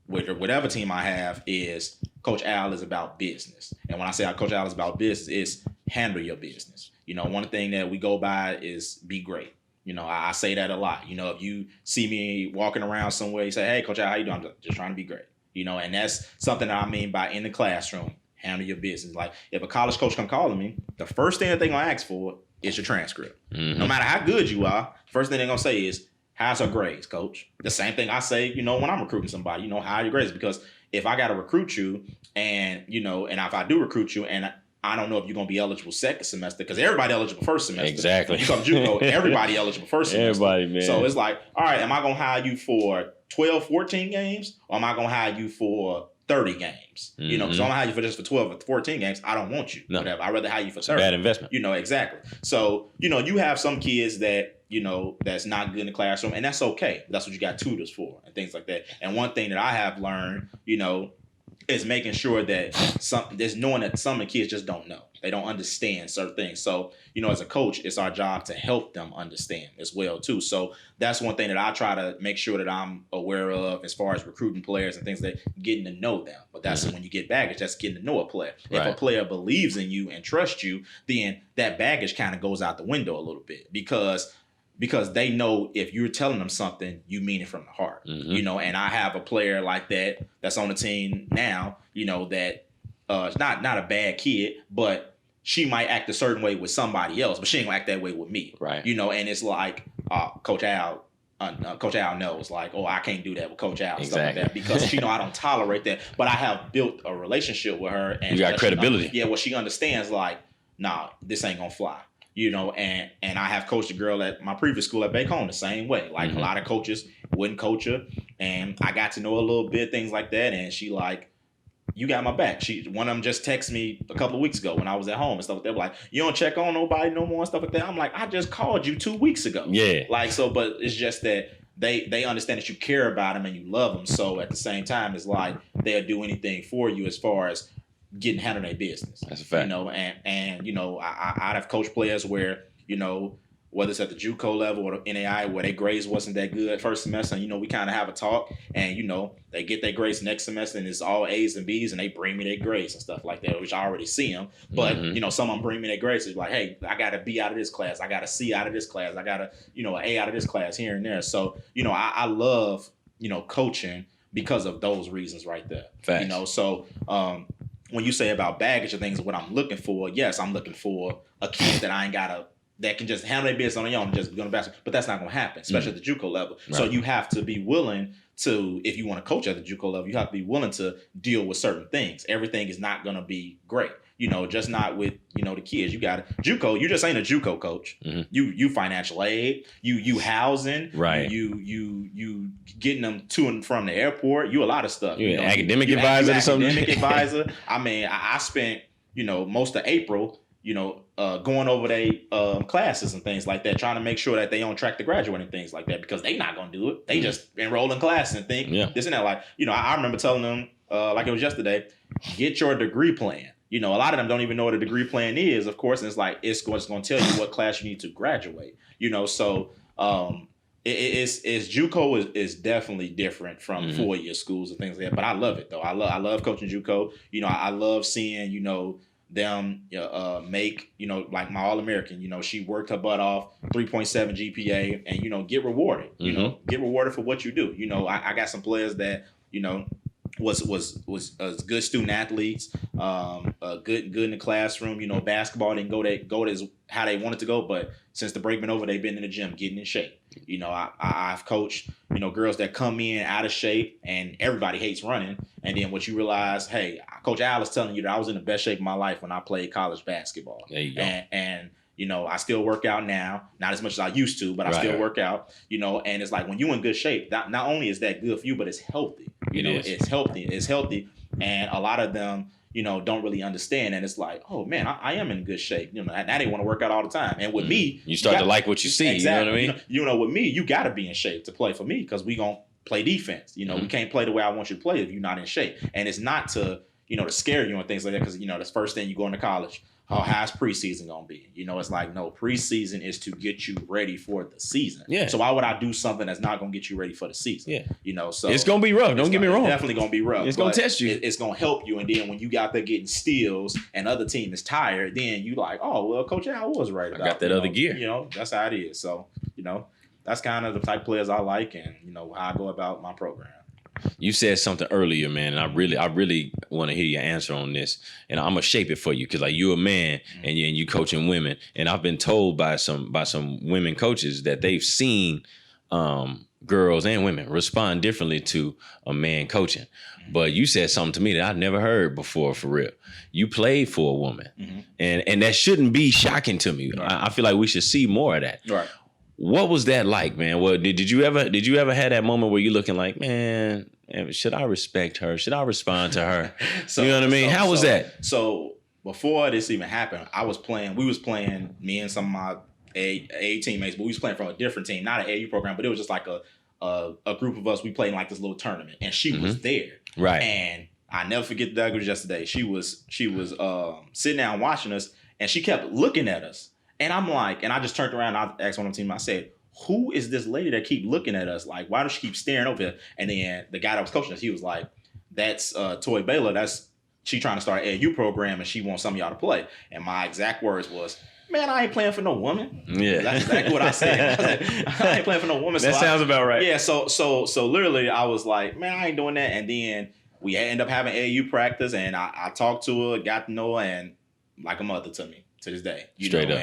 whatever team I have, is Coach Al is about business. And when I say Coach Al is about business, it's handle your business. You know, one thing that we go by is be great. You know, I say that a lot. You know, if you see me walking around somewhere, you say, hey, Coach Al, how you doing? I'm just trying to be great. You know, and that's something that I mean by in the classroom. Handle your business. Like if a college coach come calling me, the first thing that they're gonna ask for is your transcript. No matter how good you are, first thing they're gonna say is, how's your grades, coach? The same thing I say, you know, when I'm recruiting somebody, you know, how are your grades? Because if I gotta recruit you and, you know, and if I do recruit you and I don't know if you're gonna be eligible second semester, because everybody eligible first semester. Exactly. You come JUCO, everybody eligible first semester. Everybody, man. So it's like, all right, am I gonna hire you for 12, 14 games? Or am I gonna hire you for 30 games, you know, because I'm gonna hire you for 12 or 14 games. I don't want you. No. Whatever. I'd rather hire you for 30. Bad investment. You know, exactly. So, you know, you have some kids that, you know, that's not good in the classroom, and that's okay. That's what you got tutors for and things like that. And one thing that I have learned, you know, is making sure that there's knowing that some of the kids just don't know. They don't understand certain things. So, you know, as a coach, it's our job to help them understand as well, too. So that's one thing that I try to make sure that I'm aware of as far as recruiting players and things like getting to know them. But that's when you get baggage, that's getting to know a player. Right. If a player believes in you and trusts you, then that baggage kind of goes out the window a little bit because they know if you're telling them something, you mean it from the heart, you know, and I have a player like that that's on the team now, you know, that it's not a bad kid, but she might act a certain way with somebody else, but she ain't gonna act that way with me. Right. You know, and it's like, Coach Al knows, like, oh, I can't do that with Coach Al and stuff like that because she know I don't tolerate that. But I have built a relationship with her, and you got credibility. Well, she understands, like, nah, this ain't gonna fly. You know, and I have coached a girl at my previous school at Bacone the same way. Like a lot of coaches wouldn't coach her, and I got to know a little bit, things like that, and she like, you got my back. One of them just texted me a couple of weeks ago when I was at home and stuff like that. Like, you don't check on nobody no more and stuff like that. I'm like, I just called you 2 weeks ago. Yeah. Like, so, but it's just that they understand that you care about them and you love them. So at the same time, it's like they'll do anything for you as far as getting handling their business. That's a fact. You know, and you know, I'd have coached players where, you know, whether it's at the JUCO level or the NAI where their grades wasn't that good first semester, and, you know, we kind of have a talk, and, you know, they get their grades next semester and it's all A's and B's, and they bring me their grades and stuff like that, which I already see them. But, you know, some of them bring me their grades. It's like, hey, I got a B out of this class. I got a C out of this class. I got a, you know, an A out of this class here and there. So, you know, I love, you know, coaching because of those reasons right there. Facts. You know, so when you say about baggage and things, what I'm looking for, yes, I'm looking for a kid that can just handle their business on their own and just go to basketball. But that's not going to happen, especially at the JUCO level. Right. So you have to be willing to, if you want to coach at the JUCO level, you have to be willing to deal with certain things. Everything is not going to be great. You know, just not with, you know, the kids. You got JUCO. You just ain't a JUCO coach. You financial aid. You housing. Right. You getting them to and from the airport. You a lot of stuff. You're an academic advisor or something. Academic advisor. I mean, I spent, you know, most of April, you know, going over their classes and things like that, trying to make sure that they on track to graduate and things like that, because they not going to do it. They just enroll in classes and think this and that. Like, you know, I remember telling them, like it was yesterday, get your degree plan. You know, a lot of them don't even know what a degree plan is, of course. And it's like, it's going to tell you what class you need to graduate, you know. So it's JUCO is definitely different from 4-year schools and things like that. But I love it, though. I love coaching JUCO. You know, I love seeing, you know, them make, you know, like my All-American, you know, she worked her butt off, 3.7 GPA, and, you know, get rewarded, you know, get rewarded for what you do. You know, I got some players that, you know, was good student athletes, good in the classroom. You know, basketball didn't go as how they wanted to go, but since the break been over, they've been in the gym getting in shape. You know, I've coached, you know, girls that come in out of shape, and everybody hates running. And then what you realize, hey, Coach Al is telling you that I was in the best shape of my life when I played college basketball. There you go. And you know, I still work out now, not as much as I used to, but I still work out, you know, and it's like when you're in good shape, not only is that good for you, but it's healthy. You know, it's healthy. And a lot of them, you know, don't really understand. And it's like, oh man, I am in good shape. You know, now they want to work out all the time. And with me, you start to like what you see. Exactly. You know what I mean? You know, with me, you got to be in shape to play for me, because we going to play defense. You know, we can't play the way I want you to play if you're not in shape. And it's not to, you know, to scare you and things like that, because, you know, the first thing you go into college, how's preseason gonna be? You know, it's like, no, preseason is to get you ready for the season. Yeah. So why would I do something that's not gonna get you ready for the season? Yeah. You know, so it's gonna be rough. Don't get me wrong. It's definitely gonna be rough. It's gonna test you. It's gonna help you. And then when you got there getting steals and other team is tired, then you like, oh well, Coach Al was right about. I got that other gear. You know, that's how it is. So, you know, that's kind of the type of players I like, and, you know, how I go about my program. You said something earlier, man, and I really want to hear your answer on this, and I'm gonna shape it for you, because like, you're a man and you coaching women, and I've been told by some women coaches that they've seen girls and women respond differently to a man coaching. But you said something to me that I've never heard before, for real. You played for a woman, and that shouldn't be shocking to me. Right. I feel like we should see more of that. Right. What was that like, man? Well, did you ever have that moment where you're looking like, man, should I respect her? Should I respond to her? You know what I mean? How was that? So before this even happened, we was playing, me and some of my A teammates, but we was playing from a different team, not an AU program, but it was just like a group of us. We played in like this little tournament, and she was there. Right. And I never forget that. It was yesterday. She was sitting down watching us, and she kept looking at us. And I'm like, and I just turned around and I asked one of the team, I said, who is this lady that keep looking at us? Like, why does she keep staring over here? And then the guy that was coaching us, he was like, that's Toy Baylor. She trying to start an AU program, and she wants some of y'all to play. And my exact words was, man, I ain't playing for no woman. Yeah. That's exactly what I said. I ain't playing for no woman. That sounds about right. Yeah. So literally I was like, man, I ain't doing that. And then we end up having AU practice, and I talked to her, got to know her, and like a mother to me to this day, Straight up.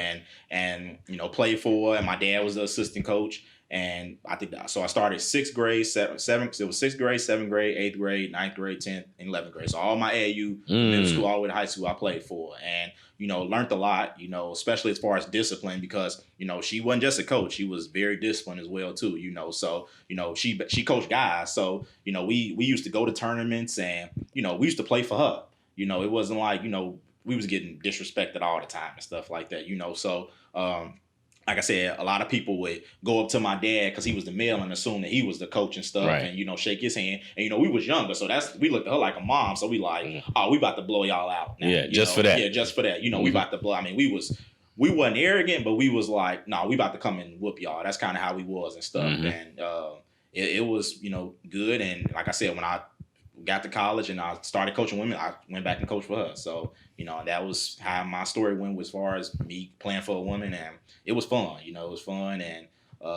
and you know, played for her, and my dad was the assistant coach, and I think so. I started 6th grade, 7th. It was 6th grade, 7th grade, 8th grade, 9th grade, 10th, and 11th grade. So all my AAU middle school, all the way to high school, I played for, and you know, learned a lot. You know, especially as far as discipline, because you know, she wasn't just a coach; she was very disciplined as well too. You know, so you know, she coached guys. So you know, we used to go to tournaments, and you know, we used to play for her. You know, it wasn't like, you know, we was getting disrespected all the time and stuff like that, you know. So like I said, a lot of people would go up to my dad because he was the male and assume that he was the coach and stuff, and shake his hand. And we was younger, so we looked at her like a mom. So we like, oh, we about to blow y'all out. Now, just for that. Yeah, just for that. We about to blow. I mean, we wasn't arrogant, but we was like, no, we about to come and whoop y'all. That's kind of how we was and stuff. And it was good. And like I said, when I got to college and I started coaching women, I went back and coached for her. So, that was how my story went as far as me playing for a woman. And it was fun, it was fun. And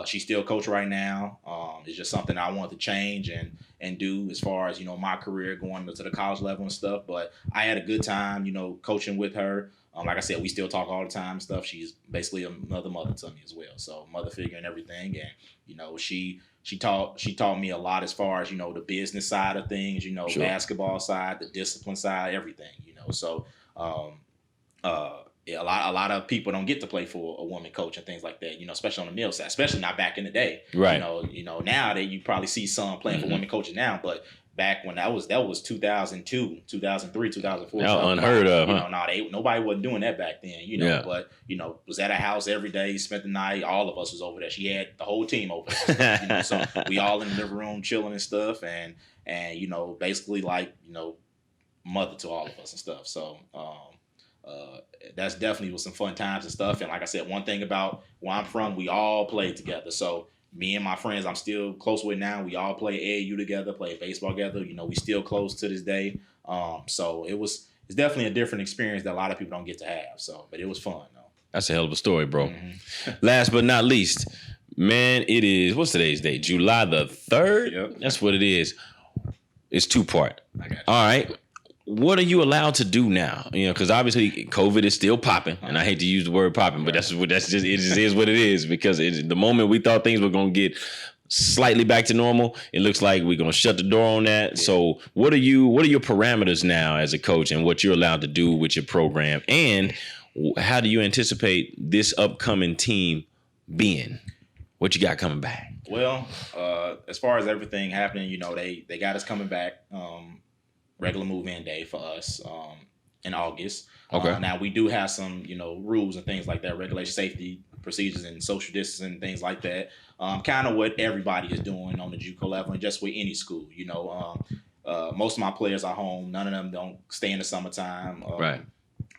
she's still coach right now. It's just something I wanted to change and do as far as, my career going to the college level and stuff. But I had a good time, coaching with her. Like I said, we still talk all the time and stuff. She's basically another mother to me as well. So mother figure and everything. And, she taught me a lot as far as, the business side of things, Sure. Basketball side, the discipline side, everything, So, a lot of people don't get to play for a woman coach and things like that, especially on the male side, especially not back in the day. Right. Now that you probably see some playing for women coaches now, but back when that was 2002, 2003, 2004. That was unheard of, huh? Nobody wasn't doing that back then, Yeah. But was at a house every day, spent the night. All of us was over there. She had the whole team over there. So we all in the living room chilling and stuff, and basically like mother to all of us and stuff. So that's definitely was some fun times and stuff. And like I said, one thing about where I'm from, we all played together. So me and my friends I'm still close with now, we all play AAU together, play baseball together. We still close to this day. So it's definitely a different experience that a lot of people don't get to have. So, but it was fun though. That's a hell of a story, bro. Last but not least, man, it is, what's today's date? July the 3rd? Yep. That's what it is. It's 2-part. I got you. All right. What are you allowed to do now? Because obviously COVID is still popping, and I hate to use the word popping, but it just is what it is. Because the moment we thought things were going to get slightly back to normal, it looks like we're going to shut the door on that. Yeah. So what are your parameters now as a coach, and what you're allowed to do with your program, and how do you anticipate this upcoming team being? What you got coming back? Well, as far as everything happening, they got us coming back. Regular move-in day for us in August. Okay. Now we do have some, rules and things like that, regulation, safety procedures, and social distancing and things like that. Kind of what everybody is doing on the JUCO level and just with any school. Most of my players are home. None of them don't stay in the summertime. Right.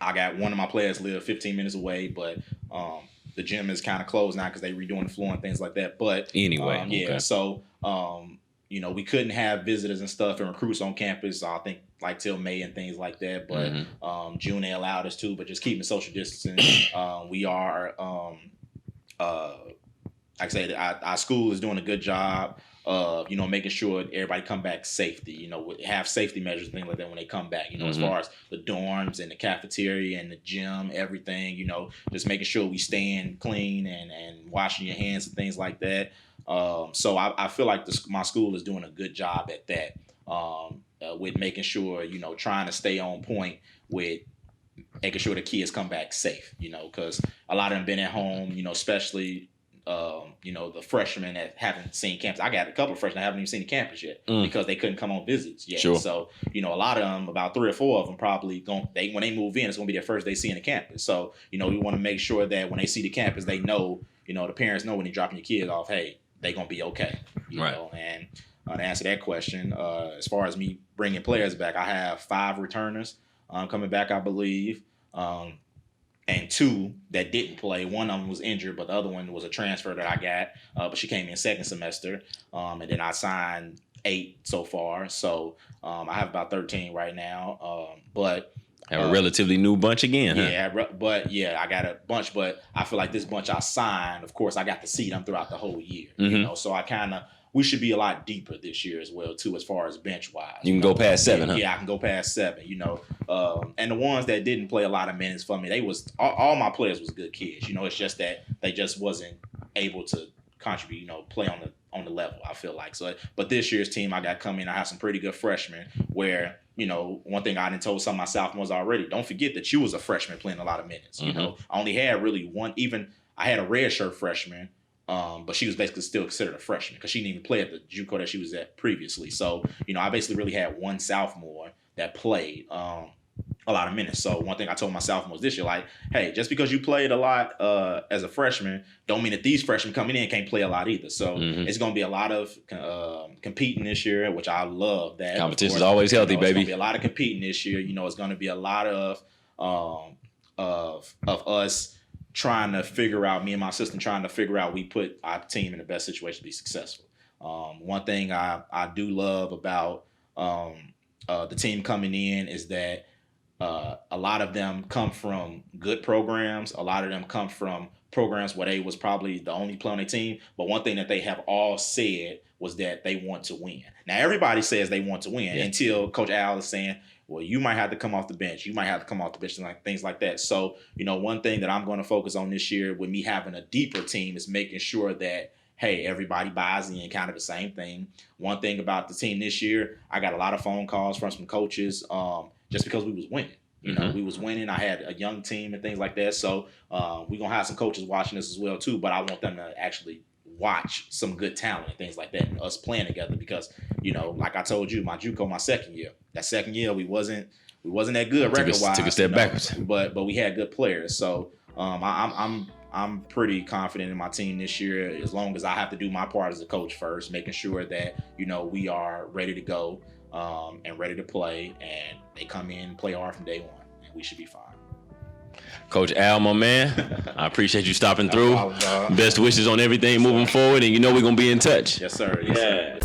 I got one of my players live 15 minutes away, but the gym is kind of closed now because they're redoing the floor and things like that. But anyway, okay. So. We couldn't have visitors and stuff and recruits on campus, I think, like till May and things like that. But June they allowed us to, but just keeping social distancing. We are, like I said, our school is doing a good job of, making sure everybody come back safety, have safety measures and things like that when they come back, as far as the dorms and the cafeteria and the gym, everything, just making sure we staying clean and washing your hands and things like that. So I feel like my school is doing a good job at that, with making sure, trying to stay on point with making sure the kids come back safe, because a lot of them been at home, especially, the freshmen that haven't seen campus. I got a couple of freshmen that haven't even seen the campus yet because they couldn't come on visits yet. Sure. So, a lot of them, about 3 or 4 of them probably when they move in, it's going to be their first day seeing the campus. So, we want to make sure that when they see the campus, they know, the parents know when they're dropping your kids off, hey, they're going to be okay. You know? And to answer that question, as far as me bringing players back, I have 5 returners coming back, I believe. And 2 that didn't play. One of them was injured, but the other one was a transfer that I got. But she came in second semester. And then I signed 8 so far. So I have about 13 right now. But have a relatively new bunch again, huh? Yeah, I got a bunch. But I feel like this bunch I signed, of course, I got to see them throughout the whole year. So we should be a lot deeper this year as well, too, as far as bench-wise. You can go past 7, huh? Yeah, I can go past 7, And the ones that didn't play a lot of minutes for me, all my players was good kids. It's just that they just wasn't able to contribute, play on the level, I feel like. So, but this year's team I got coming, I have some pretty good freshmen where, one thing I done told some of my sophomores already, don't forget that you was a freshman playing a lot of minutes. I only had really one, I had a redshirt freshman. But she was basically still considered a freshman because she didn't even play at the JUCO that she was at previously. So, I basically really had one sophomore that played. a lot of minutes. So one thing I told my sophomores this year, like, hey, just because you played a lot as a freshman, don't mean that these freshmen coming in can't play a lot either. So it's going to be a lot of competing this year, which I love. That competition is always healthy, baby. It's going to be a lot of competing this year. It's going to be a lot of us trying to figure out, me and my assistant trying to figure out, we put our team in the best situation to be successful. One thing I do love about the team coming in is that a lot of them come from good programs. A lot of them come from programs where they was probably the only player on their team. But one thing that they have all said was that they want to win. Now, everybody says they want to win until Coach Al is saying, well, you might have to come off the bench. You might have to come off the bench and like things like that. So, one thing that I'm going to focus on this year with me having a deeper team is making sure that, hey, everybody buys in, kind of the same thing. One thing about the team this year, I got a lot of phone calls from some coaches just because we was winning. We was winning. I had a young team and things like that. So we're going to have some coaches watching this as well, too. But I want them to actually watch some good talent and things like that and us playing together because, like I told you, my JUCO, my second year. That second year, we wasn't that good record-wise. Took a step backwards. But we had good players. So I'm pretty confident in my team this year as long as I have to do my part as a coach first, making sure that, we are ready to go and ready to play, and they come in and play hard from day one, and we should be fine. Coach Al, my man, I appreciate you stopping through. Best wishes on everything moving forward, and we're going to be in touch. Yes, sir. Yes, sir.